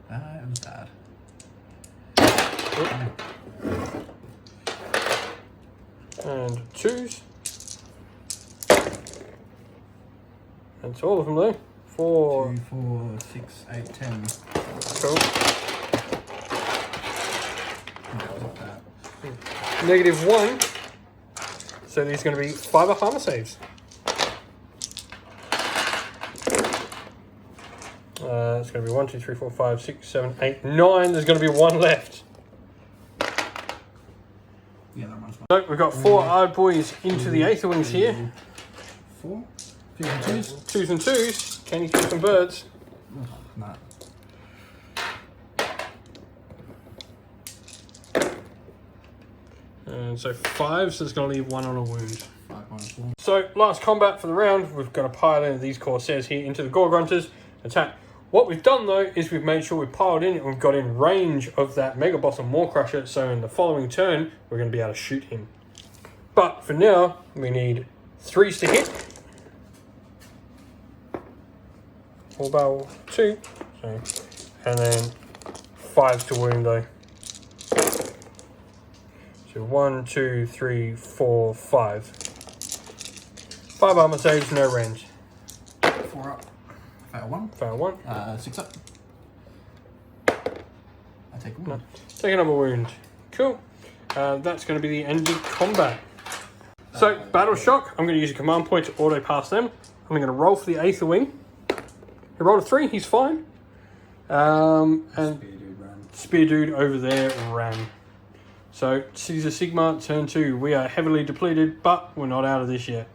Speaker 2: It was bad.
Speaker 1: And 2s. That's all of them though. 4.
Speaker 2: 2, 4, 6, 8, 10.
Speaker 1: Cool.
Speaker 2: That was bad.
Speaker 1: -1. So these are going to be 5 up armor saves. It's going to be 1, 2, 3, 4, 5, 6, 7, 8, 9. There's going to be 1 left.
Speaker 2: Yeah, that one's
Speaker 1: So we've got 4 Ard Boys into the Aether Wings here.
Speaker 2: 4. 2s and 2s.
Speaker 1: 2s and 2s. Can you kill some birds?
Speaker 2: Oh, no.
Speaker 1: And so 5, so it's going to leave 1 on a wound.
Speaker 2: 5 -1.
Speaker 1: So last combat for the round, we've got to pile in these Corsairs here into the Gore Grunters. Attack. What we've done though is we've made sure we've piled in and we've got in range of that Mega Boss and Maw Crusher, so in the following turn we're going to be able to shoot him. But for now, we need 3s to hit. 4 barrel 2. So, and then 5s to wound though. So 1, 2, 3, 4, 5. 5 armor saves, no range.
Speaker 2: 4 up. Fail 1.
Speaker 1: Fail 1.
Speaker 2: 6 up. I take 1.
Speaker 1: No. Take another wound. Cool. That's going to be the end of combat. So, Battle Shock. I'm going to use a command point to auto pass them. I'm going to roll for the Aether Wing. He rolled a 3. He's fine. And Spear Dude over there ran. So, Cities of Sigmar, turn 2. We are heavily depleted, but we're not out of this yet.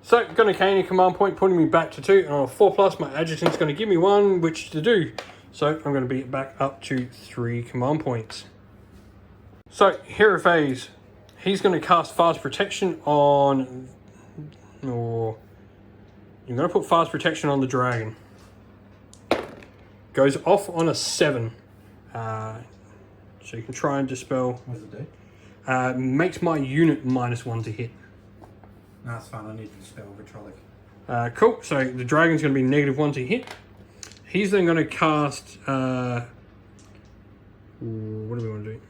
Speaker 1: So, going to gain a command point, putting me back to 2. And on a 4+, my adjutant's going to give me 1, which to do. So, I'm going to be back up to 3 command points. So, Hero Phase. He's going to cast Fast Protection on... Or... You're going to put Fast Protection on the dragon. Goes off on a 7. So you can try and dispel.
Speaker 2: What does it do?
Speaker 1: Makes my unit -1 to hit.
Speaker 2: No, that's fine. I need to spell Vitrolic.
Speaker 1: Cool. So the dragon's going to be -1 to hit. He's then going to cast... what do we want to do?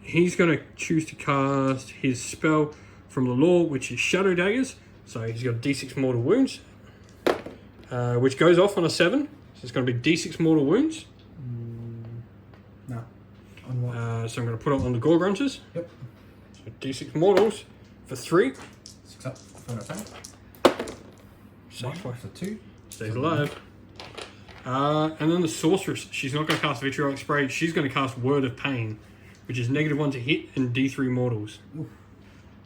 Speaker 1: He's going to choose to cast his spell from the lore, which is Shadow Daggers. So he's got D6 mortal wounds, which goes off on a 7. So it's going to be D6 mortal wounds.
Speaker 2: No. On what?
Speaker 1: So I'm going to put it on the Gore Grunters.
Speaker 2: Yep.
Speaker 1: So D6 mortals for 3.
Speaker 2: 6 up. For an attack.
Speaker 1: Safe for
Speaker 2: 2.
Speaker 1: Stays alive. And then the Sorceress, she's not going to cast Vitriolic Spray. She's going to cast Word of Pain, which is -1 to hit and D3 mortals.
Speaker 2: Oof.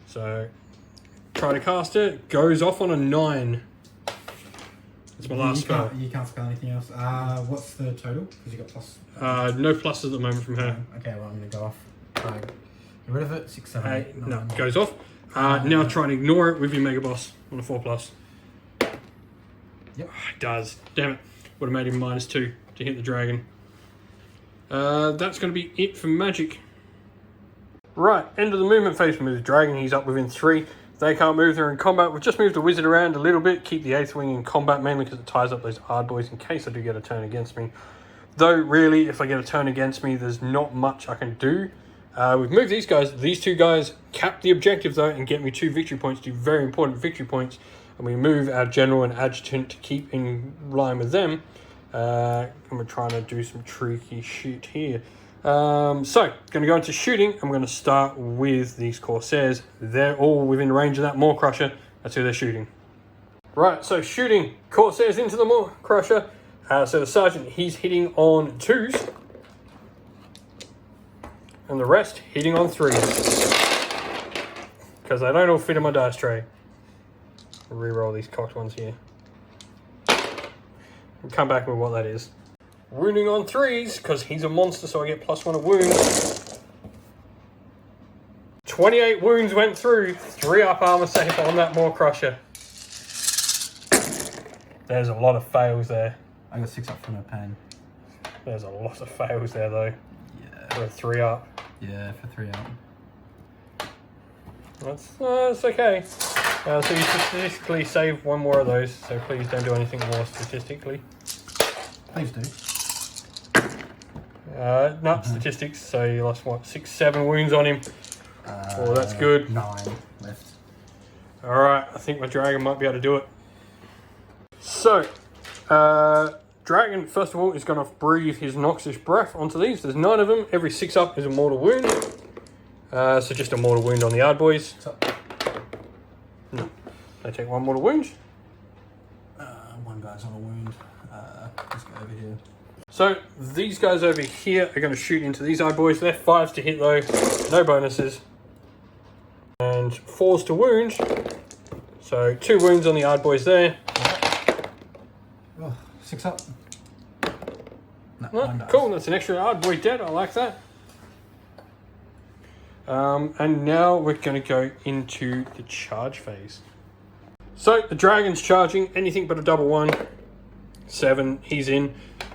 Speaker 1: So, try to cast it. Goes off on a 9. That's my last spell.
Speaker 2: You can't spell anything else. What's the total? Because you got plus.
Speaker 1: No pluses at the moment from her.
Speaker 2: Okay, well, I'm going to go off. Get rid of it. 6, 7, 8, 9.
Speaker 1: No, goes off. Now try and ignore it with your Mega Boss on a 4+.
Speaker 2: Yep.
Speaker 1: It does. Damn it. Would have made him -2 to hit the dragon. That's going to be it for magic. Right, end of the movement phase with the dragon. He's up within 3. They can't move, they're in combat. We've just moved the wizard around a little bit. Keep the 8th wing in combat, mainly because it ties up those hard boys in case I do get a turn against me. Though, really, if I get a turn against me, there's not much I can do. We've moved these guys. These 2 guys cap the objective, though, and get me 2 victory points, 2 very important victory points. And we move our general and adjutant to keep in line with them. And we're trying to do some tricky shit here. So, going to go into shooting. I'm going to start with these Corsairs. They're all within range of that Maw Crusher. That's who they're shooting. Right, so shooting Corsairs into the Maw Crusher. So the Sergeant, he's hitting on 2s. And the rest hitting on 3s. Because they don't all fit in my dice tray. Reroll these cocked ones here. And come back with what that is. Wounding on 3s, because he's a monster, so I get +1 of wounds. 28 wounds went through. 3 up armor safe on that Maw Crusher. There's a lot of fails there.
Speaker 2: I got 6 up for no pain.
Speaker 1: There's a lot of fails there, though.
Speaker 2: Yeah.
Speaker 1: For a 3 up.
Speaker 2: Yeah, for 3 up.
Speaker 1: That's okay. So you statistically save 1 more of those, so please don't do anything more statistically.
Speaker 2: Please do.
Speaker 1: Not statistics, so you lost what, 6, 7 wounds on him. Oh, that's good.
Speaker 2: 9 left.
Speaker 1: Alright, I think my dragon might be able to do it. So, dragon, first of all, is going to breathe his noxious breath onto these. There's 9 of them. Every 6 up is a mortal wound. So just a mortal wound on the hard boys. No, they take 1 mortal wound.
Speaker 2: 1 guy's on a wound. Let's go over here.
Speaker 1: So these guys over here are going to shoot into these hard boys. They're 5s to hit though, no bonuses. And 4s to wound. So 2 wounds on the hard boys there.
Speaker 2: Oh, 6 up. No,
Speaker 1: Oh, cool, that's an extra hard boy dead. I like that. And now we're going to go into the charge phase. So the dragon's charging, anything but a double 1. 7, he's in.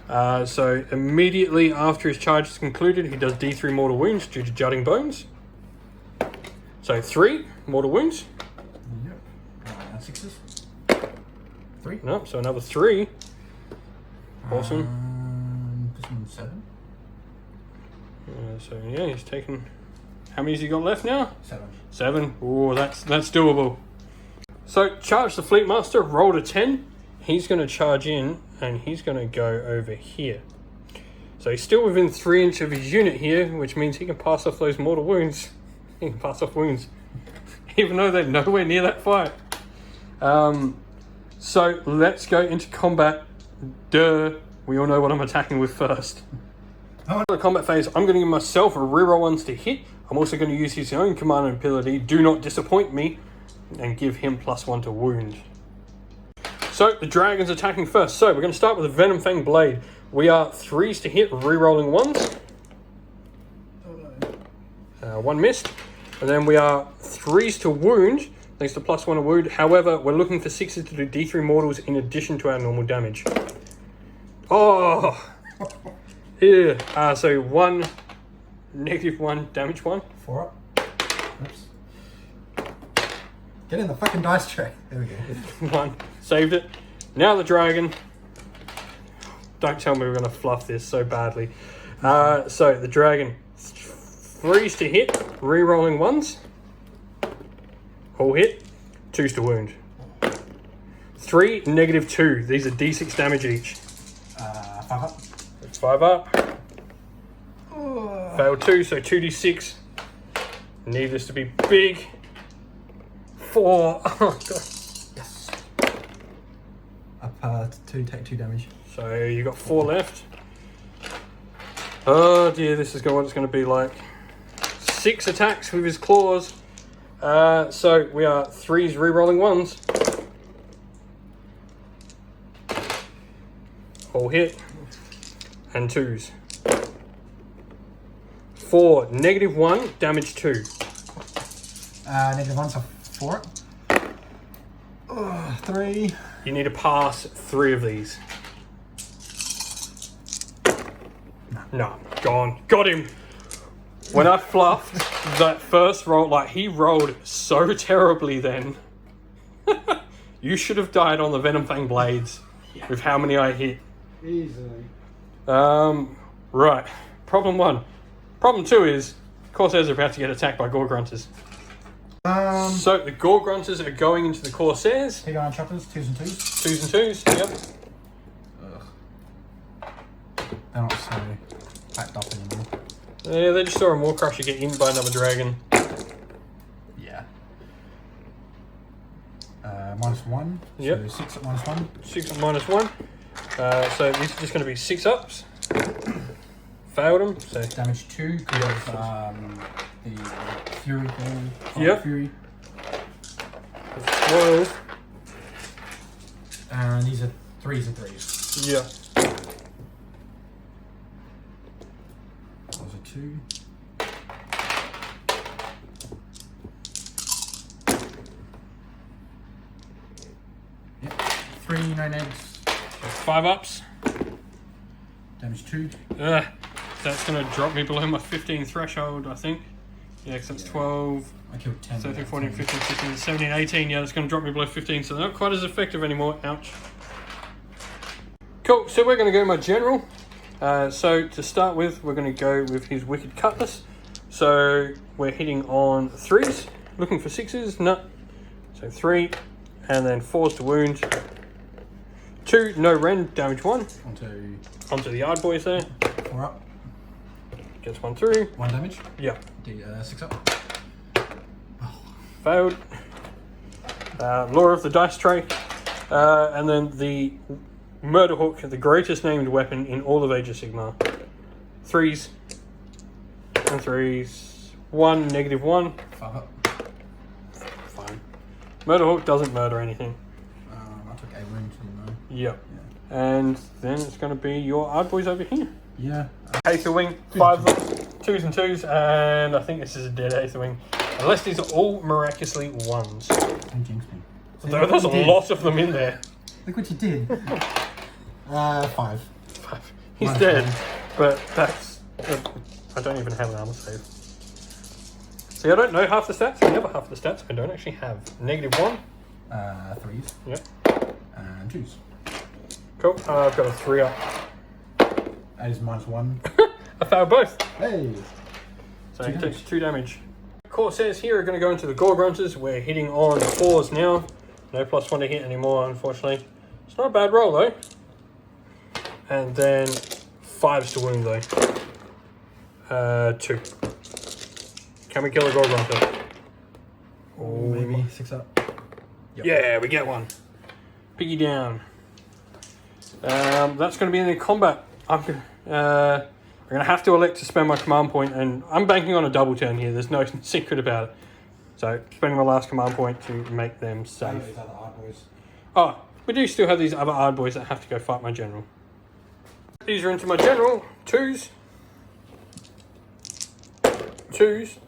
Speaker 1: So immediately after his charge is concluded, he does D3 mortal wounds due to jutting bones. So 3 mortal wounds.
Speaker 2: Yep. 6s. 3.
Speaker 1: No, so another 3. Awesome.
Speaker 2: This one's 7.
Speaker 1: So yeah, he's taken. How many has he got left now?
Speaker 2: 7.
Speaker 1: 7. Oh, that's doable. So charge the Fleet Master. Rolled a 10. He's going to charge in, and he's going to go over here. So he's still within 3 inches of his unit here, which means he can pass off those mortal wounds. He can pass off wounds, even though they're nowhere near that fight. So let's go into combat. Duh. We all know what I'm attacking with first. For the combat phase, I'm going to give myself a reroll 1s to hit. I'm also going to use his own command ability, Do Not Disappoint Me, and give him +1 to wound. So the dragon's attacking first. So we're going to start with a Venom Fang Blade. We are 3s to hit, rerolling 1s. 1 missed. And then we are 3s to wound, thanks to +1 to wound. However, we're looking for 6s to do D3 mortals in addition to our normal damage. Oh! Yeah. So 1, -1, damage 1.
Speaker 2: 4 up. Oops. Get in the fucking dice tray. There we go.
Speaker 1: One. Saved it. Now the dragon. Don't tell me we're going to fluff this so badly. So the dragon. 3s to hit. Re-rolling 1s. All hit. 2s to wound. 3, -2. These are D6 damage each.
Speaker 2: 5 up.
Speaker 1: 5 up. Failed 2, so 2d6. Need this to be big. 4. Oh, God.
Speaker 2: Yes. Up 2, take 2 damage.
Speaker 1: So you got 4 left. Oh dear, this is what it's going to be like. 6 attacks with his claws. So we are 3s re-rolling 1s. All hit. And 2s. 4, -1, damage 2.
Speaker 2: -1, so 4. 3.
Speaker 1: You need to pass 3 of these. No, gone. Got him. When I fluffed that first roll, like he rolled so terribly then. You should have died on the Venom Fang blades with how many I hit.
Speaker 2: Easily.
Speaker 1: Right. Problem 1. Problem 2 is Corsairs are about to get attacked by Gore Grunters. So the Gore Grunters are going into the Corsairs.
Speaker 2: Take on choppers, 2s and 2s.
Speaker 1: 2s and 2s, yep.
Speaker 2: Ugh. They're not so backed up anymore.
Speaker 1: Yeah, they just saw a Maw Crusher get eaten by another dragon.
Speaker 2: Yeah. -1.
Speaker 1: Yep.
Speaker 2: So 6 at -1.
Speaker 1: 6 at -1. So these are just going to be 6 ups. Failed them. So
Speaker 2: Damage 2 because of the Fury thing.
Speaker 1: Yep.
Speaker 2: Fury.
Speaker 1: 12.
Speaker 2: And these are 3s and 3s.
Speaker 1: Yeah.
Speaker 2: Those are 2. Yep. 3, no nags.
Speaker 1: 5 ups.
Speaker 2: Damage 2.
Speaker 1: That's going to drop me below my 15 threshold, I think. Yeah, because that's 12,
Speaker 2: I killed 10.
Speaker 1: 13, 14, 15, 16, 17, 18. Yeah, that's going to drop me below 15, so they're not quite as effective anymore. Ouch. Cool, so we're going to go my general. So to start with, we're going to go with his Wicked Cutlass. So we're hitting on 3s, looking for 6s. No. So 3, and then 4s to wound. 2, no rend, damage 1. Onto the Yard Boys there.
Speaker 2: 4 up.
Speaker 1: Gets 1 through.
Speaker 2: 1 damage.
Speaker 1: Yeah.
Speaker 2: 6 up.
Speaker 1: Failed. Law of the Dice Tray. And then the Murder Hook, the greatest named weapon in all of Age of Sigmar. 3s. And 3s. 1, -1.
Speaker 2: 5 up.
Speaker 1: Fine. Murder Hook doesn't murder anything.
Speaker 2: I took a wound from though.
Speaker 1: Yep. Yeah. And then it's going to be your Ard Boys over here.
Speaker 2: Yeah.
Speaker 1: Aether Wing, 5 of them, 2s and 2s, and I think this is a dead Aether Wing. Unless these are all miraculously 1s.
Speaker 2: Don't jinx me.
Speaker 1: There's a lot of them in there.
Speaker 2: Look what you did. 5.
Speaker 1: He's
Speaker 2: Minus
Speaker 1: dead,
Speaker 2: 1.
Speaker 1: but that's... I don't even have an armor save. See, I don't know half the stats, and the other half of the stats I don't actually have. -1.
Speaker 2: 3s.
Speaker 1: Yep.
Speaker 2: And 2s.
Speaker 1: Cool. I've got a 3 up.
Speaker 2: That is -1.
Speaker 1: I failed both.
Speaker 2: Hey!
Speaker 1: So he takes 2 damage. Corsairs here are going to go into the Gore Grunters. We're hitting on 4s now. No +1 to hit anymore, unfortunately. It's not a bad roll, though. And then 5s to wound, though. 2. Can we kill a Gore Grunter?
Speaker 2: Oh, maybe 6 up.
Speaker 1: Yep. Yeah, we get one. Piggy down. That's going to be in the combat. I'm going to have to elect to spend my command point, and I'm banking on a double turn here. There's no secret about it. So, spending my last command point to make them safe. Oh, we do still have these other Ard Boys that have to go fight my general. These are into my general. 2s. 2s.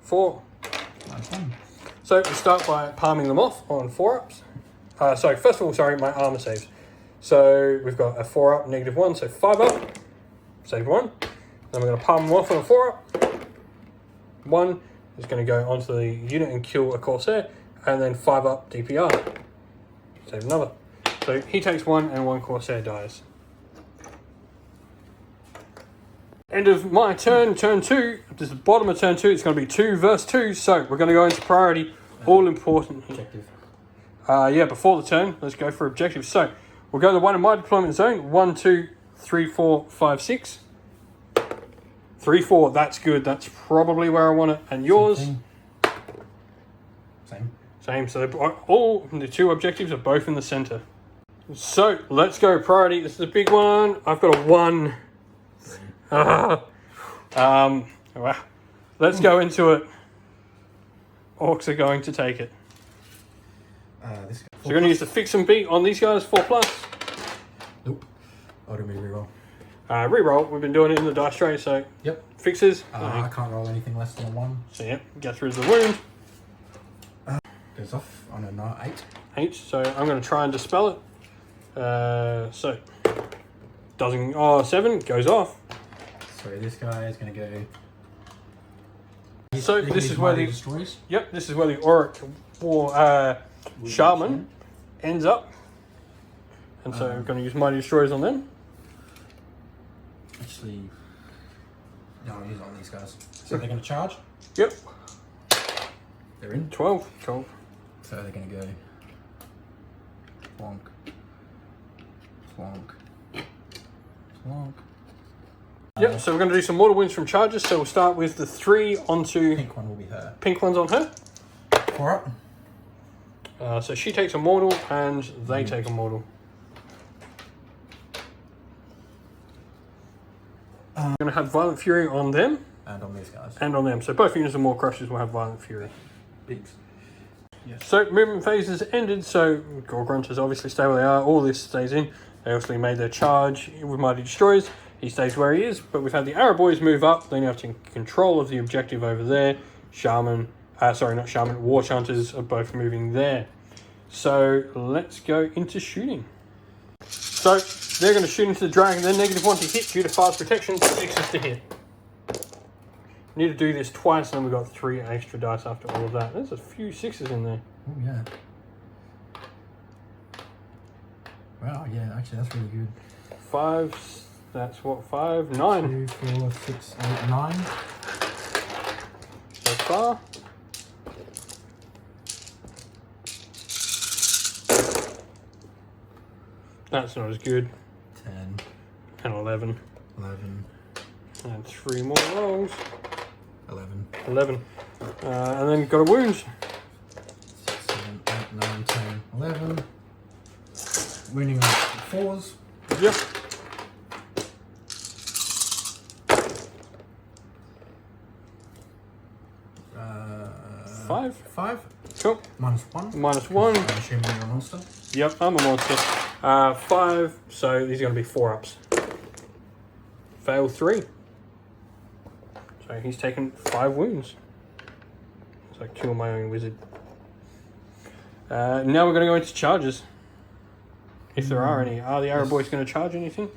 Speaker 1: 4. So, we start by palming them off on 4 ups. So, first of all, my armor saves. So, we've got a 4 up, -1, so 5 up. Save 1. Then we're going to palm them off on a 4 up. 1 is going to go onto the unit and kill a Corsair. and then 5 up DPR. Save another. So he takes 1 and 1 Corsair dies. End of my turn, turn 2. This is the bottom of turn 2. It's going to be 2 versus 2. So we're going to go into priority. All important.
Speaker 2: Objective.
Speaker 1: Yeah, before the turn, let's go for objectives. So we'll go to 1 in my deployment zone. 1, 2, 3, 4, 5, 6. 3, 4. That's good. That's probably where I want it. And yours? Same. So all the 2 objectives are both in the center. So let's go priority. This is a big one. I've got a 1. Wow. Let's go into it. Orcs are going to take it.
Speaker 2: This
Speaker 1: So we're going to use the fix and beat on these guys, 4+.
Speaker 2: Nope. Auto me reroll.
Speaker 1: Reroll. We've been doing it in the dice tray, so
Speaker 2: Yep.
Speaker 1: fixes.
Speaker 2: I can't roll anything less than a 1.
Speaker 1: So yeah, get through the wound.
Speaker 2: Goes off on a 8.
Speaker 1: 8. So I'm going to try and dispel it. So doesn't. Oh, 7 goes off.
Speaker 2: So this guy is going to go.
Speaker 1: So this is where the
Speaker 2: destroys.
Speaker 1: Yep, this is where the Auric War Shaman ends up. And so I'm going to use Mighty Destroyers on them.
Speaker 2: Actually, no, I'll use it on these guys. So they're going to charge.
Speaker 1: Yep.
Speaker 2: They're in.
Speaker 1: 12. Cool.
Speaker 2: So they're going to go. Plonk. Plonk. Plonk.
Speaker 1: Yep, so we're going to do some mortal wounds from charges. So we'll start with the 3 onto...
Speaker 2: Pink one will be her.
Speaker 1: Pink one's on her.
Speaker 2: 4 up.
Speaker 1: So she takes a mortal and they take a mortal. I'm going to have Violent Fury on them.
Speaker 2: And on these guys.
Speaker 1: And on them. So both units of Maw Crushers will have Violent Fury.
Speaker 2: Bigs. Yes.
Speaker 1: So movement phases ended. So Gore Grunters obviously stay where they are. All this stays in. They obviously made their charge with Mighty Destroyers. He stays where he is. But we've had the Arrow Boys move up. They now have to control of the objective over there. Shaman. Sorry, not Shaman. War Hunters are both moving there. So let's go into shooting. So they're going to shoot into the dragon. They're -1 to hit due to fast protection. 6s to hit. Need to do this twice, and then we've got 3 extra dice after all of that. There's a few 6s in there.
Speaker 2: Oh yeah. Wow, yeah, actually that's really good.
Speaker 1: 5s. That's what, 5? 9.
Speaker 2: 2, 4, 6, 8, 9.
Speaker 1: So far. That's not as good.
Speaker 2: 10.
Speaker 1: And 11.
Speaker 2: 11.
Speaker 1: And 3 more rolls.
Speaker 2: 11.
Speaker 1: 11. And then got a wound.
Speaker 2: 6, 7, 8, 9, 10, 11. Wounding on 4s.
Speaker 1: Yep. 5.
Speaker 2: 5.
Speaker 1: Cool.
Speaker 2: -1.
Speaker 1: -1.
Speaker 2: I'm assuming you're a monster.
Speaker 1: Yep, I'm a monster. 5. So these are going to be 4-ups. Fail 3. So he's taken 5 wounds. So I kill my own wizard. Now we're going to go into charges. If there are any. Are the Arrow Boys going to charge anything?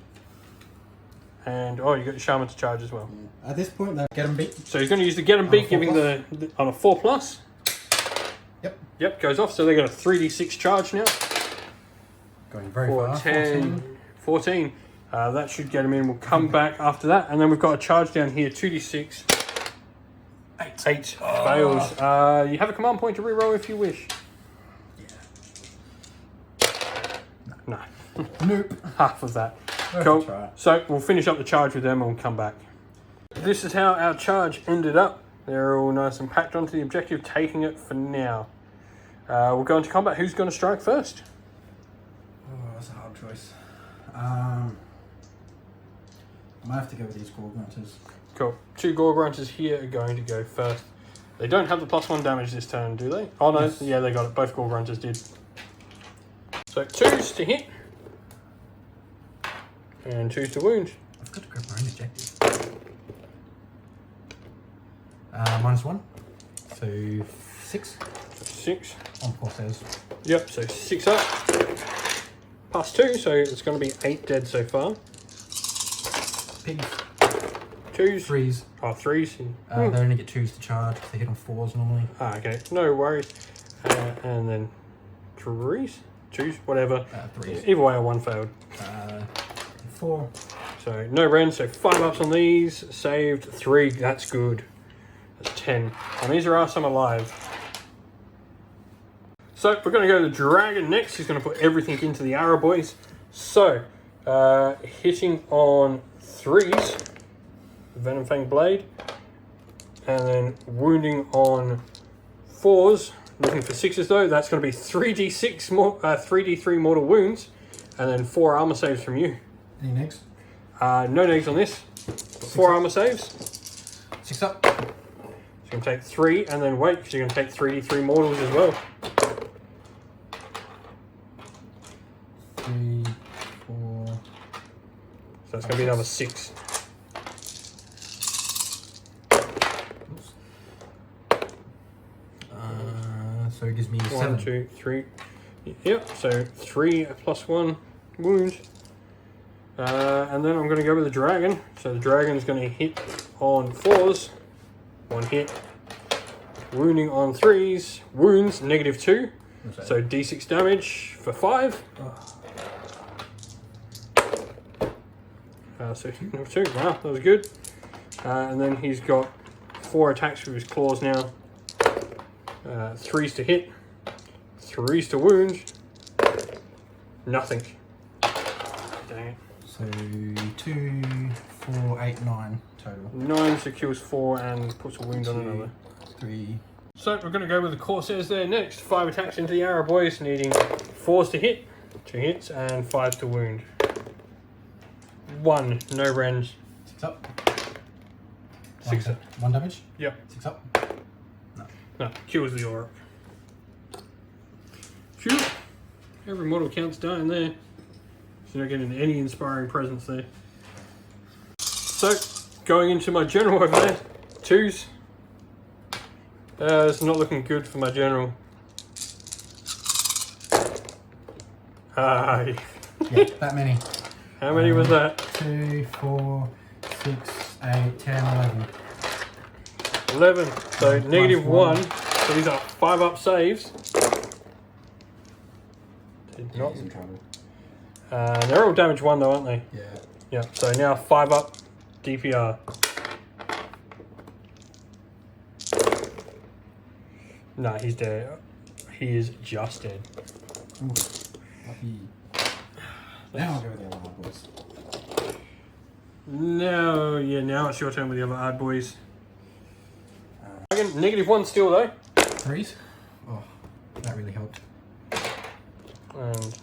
Speaker 1: And, oh, you got the Shaman to charge as well.
Speaker 2: Yeah. At this point, they get them beat.
Speaker 1: So he's going to use the Get 'em Beat, giving on a 4+.
Speaker 2: Yep.
Speaker 1: Yep, goes off. So they got a 3d6 charge now.
Speaker 2: Going very far.
Speaker 1: 14. That should get him in. We'll come back after that. And then we've got a charge down here. 2d6. 8 fails. You have a command point to reroll if you wish. No.
Speaker 2: Nope.
Speaker 1: Half of that.
Speaker 2: Cool.
Speaker 1: Cool. So we'll finish up the charge with them and we'll come back. This is how our charge ended up. They're all nice and packed onto the objective, taking it for now. We'll go into combat. Who's going to strike first?
Speaker 2: Oh, that's a hard choice. I might have to go with these Gore Grunters.
Speaker 1: Cool. 2 Gore Grunters here are going to go first. They don't have the +1 damage this turn, do they? Oh no, yes. Yeah, they got it. Both Gore Grunters did. So 2s to hit. And 2s to wound.
Speaker 2: I've got to grab my own objective. -1. So 6.
Speaker 1: 6.
Speaker 2: On Corsairs.
Speaker 1: Yep, so 6 up. +2, so it's going to be 8 dead so far.
Speaker 2: Pigs.
Speaker 1: 2s.
Speaker 2: 3s.
Speaker 1: Oh, 3s.
Speaker 2: They only get 2s to charge. They hit on 4s normally.
Speaker 1: Okay, no worries. And then twos, whatever.
Speaker 2: Threes.
Speaker 1: Either way, one failed.
Speaker 2: 4.
Speaker 1: So no rends, so 5 ups on these. Saved 3, that's good. That's 10. And these are some alive. So we're going to go to the dragon next. He's going to put everything into the arrow boys. So hitting on 3s, Venom Fang Blade, and then wounding on 4s. Looking for 6s though. That's going to be 3d6 more, 3d3 mortal wounds, and then 4 armor saves from you.
Speaker 2: Any negs?
Speaker 1: No negs on this. 4 armor saves.
Speaker 2: 6 up.
Speaker 1: So you're going to take 3 and then wait, because you're going to take 3d3 mortals as well.
Speaker 2: 3, 4.
Speaker 1: So that's going to be another 6.
Speaker 2: So it gives me 7.
Speaker 1: 1, 2, 3. Yep, so 3 plus 1 wound. And then I'm going to go with the dragon. So the dragon's going to hit on 4s. 1 hit. Wounding on 3s. Wounds, -2. So d6 damage for 5. So number 2. Wow, that was good. And then he's got 4 attacks with his claws now. 3s to hit. 3s to wound. Nothing. Dang it.
Speaker 2: So 2, 4, 8, 9 total.
Speaker 1: 9, so kills 4 and puts a wound on another.
Speaker 2: 3.
Speaker 1: So we're going to go with the Corsairs there next. 5 attacks into the arrow boys, needing 4s to hit, 2 hits, and 5s to wound. 1, no rends.
Speaker 2: 6 up.
Speaker 1: 6 up.
Speaker 2: 1 damage?
Speaker 1: Yep.
Speaker 2: 6 up.
Speaker 1: No, kills the aura. Phew. Every model counts down there. So you're not getting any inspiring presence there. So, going into my general over there. 2s. It's not looking good for my general.
Speaker 2: Yeah, that many.
Speaker 1: How many was that?
Speaker 2: 2, 4, 6, 8, 10, 11.
Speaker 1: 11. So -1. So these are 5 up saves. Did not.
Speaker 2: He's in trouble.
Speaker 1: They're all damage 1 though, aren't they?
Speaker 2: Yeah.
Speaker 1: Yeah. So now 5 up DPR. No, he's dead. He is just dead.
Speaker 2: Ooh, lucky. Now I'll go with the other hard boys.
Speaker 1: No, yeah, now it's your turn with the other hard boys. Again, -1 still though.
Speaker 2: 3s? Oh, that really helped.
Speaker 1: And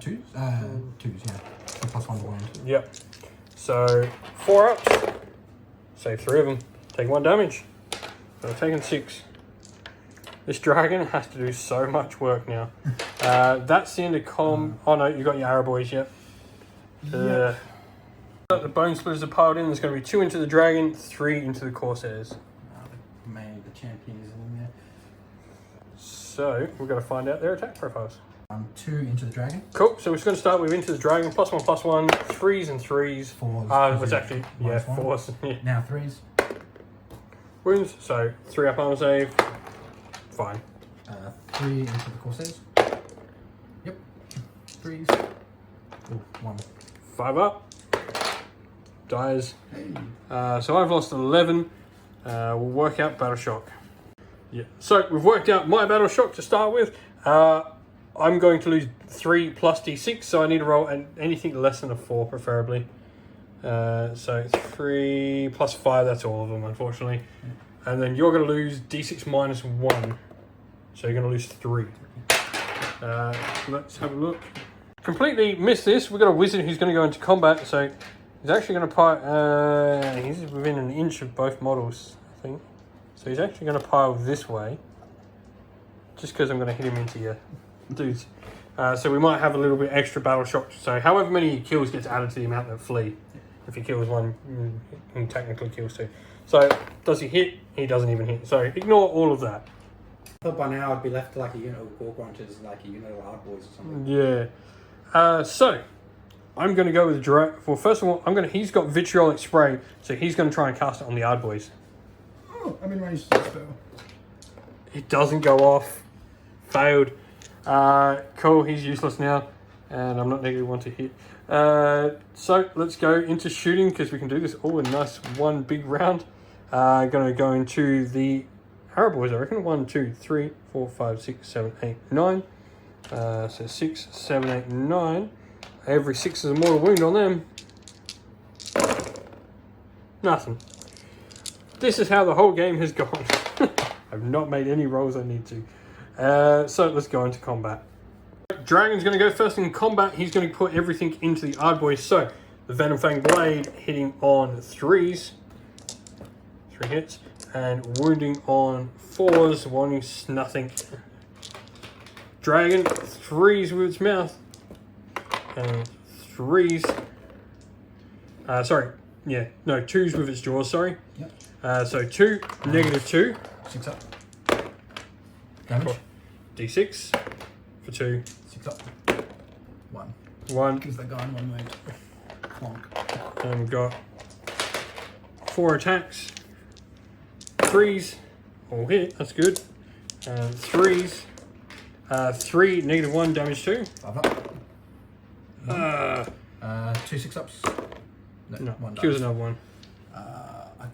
Speaker 2: 2s? 2s, yeah. So +1 to wound.
Speaker 1: yep. So 4 ups. Save 3 of them. Take 1 damage. So I've taken 6. This dragon has to do so much work now. That's the end of oh no, you got your arrow boys, yep. The bone splitters are piled in. There's going to be 2 into the dragon, 3 into the Corsairs.
Speaker 2: Made the champions in there.
Speaker 1: So we've got to find out their attack profiles.
Speaker 2: 2 into the dragon.
Speaker 1: Cool. So we're just going to start with into the dragon. +1/+1. 3s and 3s.
Speaker 2: 4s.
Speaker 1: It's actually yeah,
Speaker 2: -1.
Speaker 1: 4s. Yeah.
Speaker 2: Now 3s.
Speaker 1: Wounds. So 3 up armor save. Fine.
Speaker 2: 3 into the Corsairs. Yep. 3s. Oh, 1.
Speaker 1: 5 up. Dies. So I've lost 11. We'll work out Battle Shock. Yeah. So we've worked out my Battle Shock to start with. I'm going to lose 3 plus d6, so I need to roll anything less than a 4, preferably. So 3 plus 5, that's all of them, unfortunately. And then you're going to lose d6 minus 1. So you're going to lose 3. Let's have a look. Completely missed this. We've got a wizard who's going to go into combat, so he's actually going to pile. He's within an inch of both models, I think. So he's actually going to pile this way, just because I'm going to hit him into your dudes. So we might have a little bit extra battle shock. So however many kills gets added to the amount that flee. If he kills 1, he technically kills 2. So does he hit? He doesn't even hit. So ignore all of that.
Speaker 2: I thought by now I'd be left to like a unit of Gore Grunters, like a unit of Hard Boys or something.
Speaker 1: Yeah. So I'm going to go with well, first of all, he's got vitriolic spray, so he's going to try and cast it on the Hard Boys.
Speaker 2: Oh, I'm in range to the spell.
Speaker 1: It doesn't go off. Failed. Cool, he's useless now. And I'm not -1 to hit. So let's go into shooting because we can do this all in nice one big round. Gonna go into the Arrow boys, I reckon. 1, 2, 3, 4, 5, 6, 7, 8, 9. So 6, 7, 8, 9. Every 6 is a mortal wound on them. Nothing. This is how the whole game has gone. I've not made any rolls I need to. So let's go into combat. Dragon's going to go first in combat. He's going to put everything into the Ardboys. So the Venom Fang Blade hitting on 3s. 3 hits. And wounding on 4s. 1 is nothing. Dragon, 3s with its mouth. And 3s. Sorry. Yeah. No, 2s with its jaws, sorry. Yep. So 2, -2.
Speaker 2: 6 up. Damage.
Speaker 1: D6 for 2.
Speaker 2: 6 up. 1.
Speaker 1: 1.
Speaker 2: Gives that guy 1 wound. Clonk.
Speaker 1: And we've got 4 attacks. 3s. All hit. That's good. 3s. 3, -1 damage 2.
Speaker 2: 5 up. 2 6 ups. No, 1
Speaker 1: kills
Speaker 2: dies.
Speaker 1: another one.
Speaker 2: I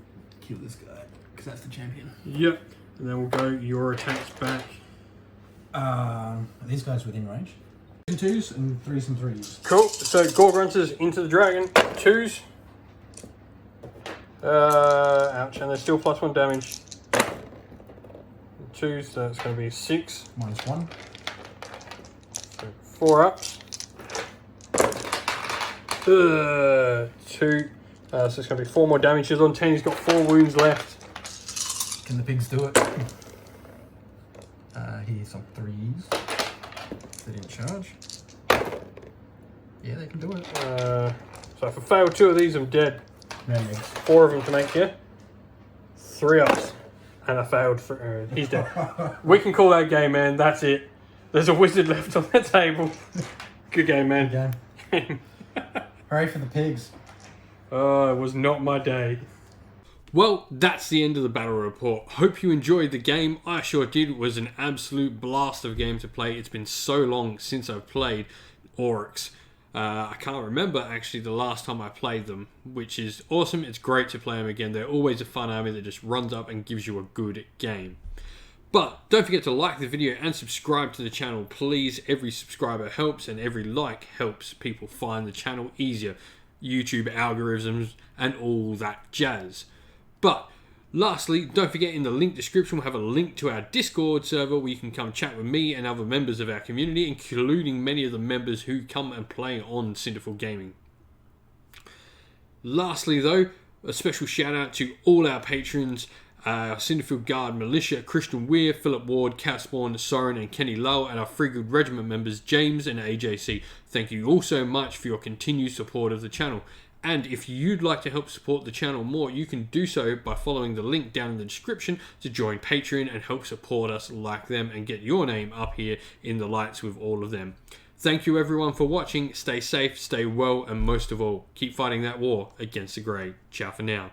Speaker 2: kill this guy because that's the champion.
Speaker 1: Yep. And then we'll go your attacks back.
Speaker 2: Are these guys within range? 2s and 3s and 3s.
Speaker 1: Cool. So Gore Grunters into the dragon. 2s. Ouch. And they're still +1 damage. 2s. So that's going to be 6.
Speaker 2: -1.
Speaker 1: So 4 ups. 2. So it's going to be 4 more damages on 10. He's got 4 wounds left.
Speaker 2: Can the pigs do it? Here's some 3s. They didn't charge. Yeah, they can do it.
Speaker 1: So if I fail 2 of these, I'm dead.
Speaker 2: No eggs.
Speaker 1: 4 of them to make here. 3 ups. And I failed. He's dead. We can call that game, man. That's it. There's a wizard left on the table. Good game, man.
Speaker 2: Good game. Hooray for the pigs.
Speaker 1: Oh, it was not my day. Well, that's the end of the battle report. Hope you enjoyed the game. I sure did. It was an absolute blast of a game to play. It's been so long since I've played Orcs. I can't remember actually the last time I played them, which is awesome. It's great to play them again. They're always a fun army that just runs up and gives you a good game. But don't forget to like the video and subscribe to the channel, please. Every subscriber helps and every like helps people find the channel easier. YouTube algorithms and all that jazz. But lastly, don't forget in the link description we'll have a link to our Discord server where you can come chat with me and other members of our community, including many of the members who come and play on Cinderful Gaming. Lastly though, a special shout out to all our patrons, Cinderfield Guard Militia, Christian Weir, Philip Ward, Catspawn, Soren and Kenny Lowe, and our Free Good Regiment members James and AJC. Thank you all so much for your continued support of the channel. And if you'd like to help support the channel more, you can do so by following the link down in the description to join Patreon and help support us like them and get your name up here in the lights with all of them. Thank you everyone for watching. Stay safe, stay well, and most of all, keep fighting that war against the Grey. Ciao for now.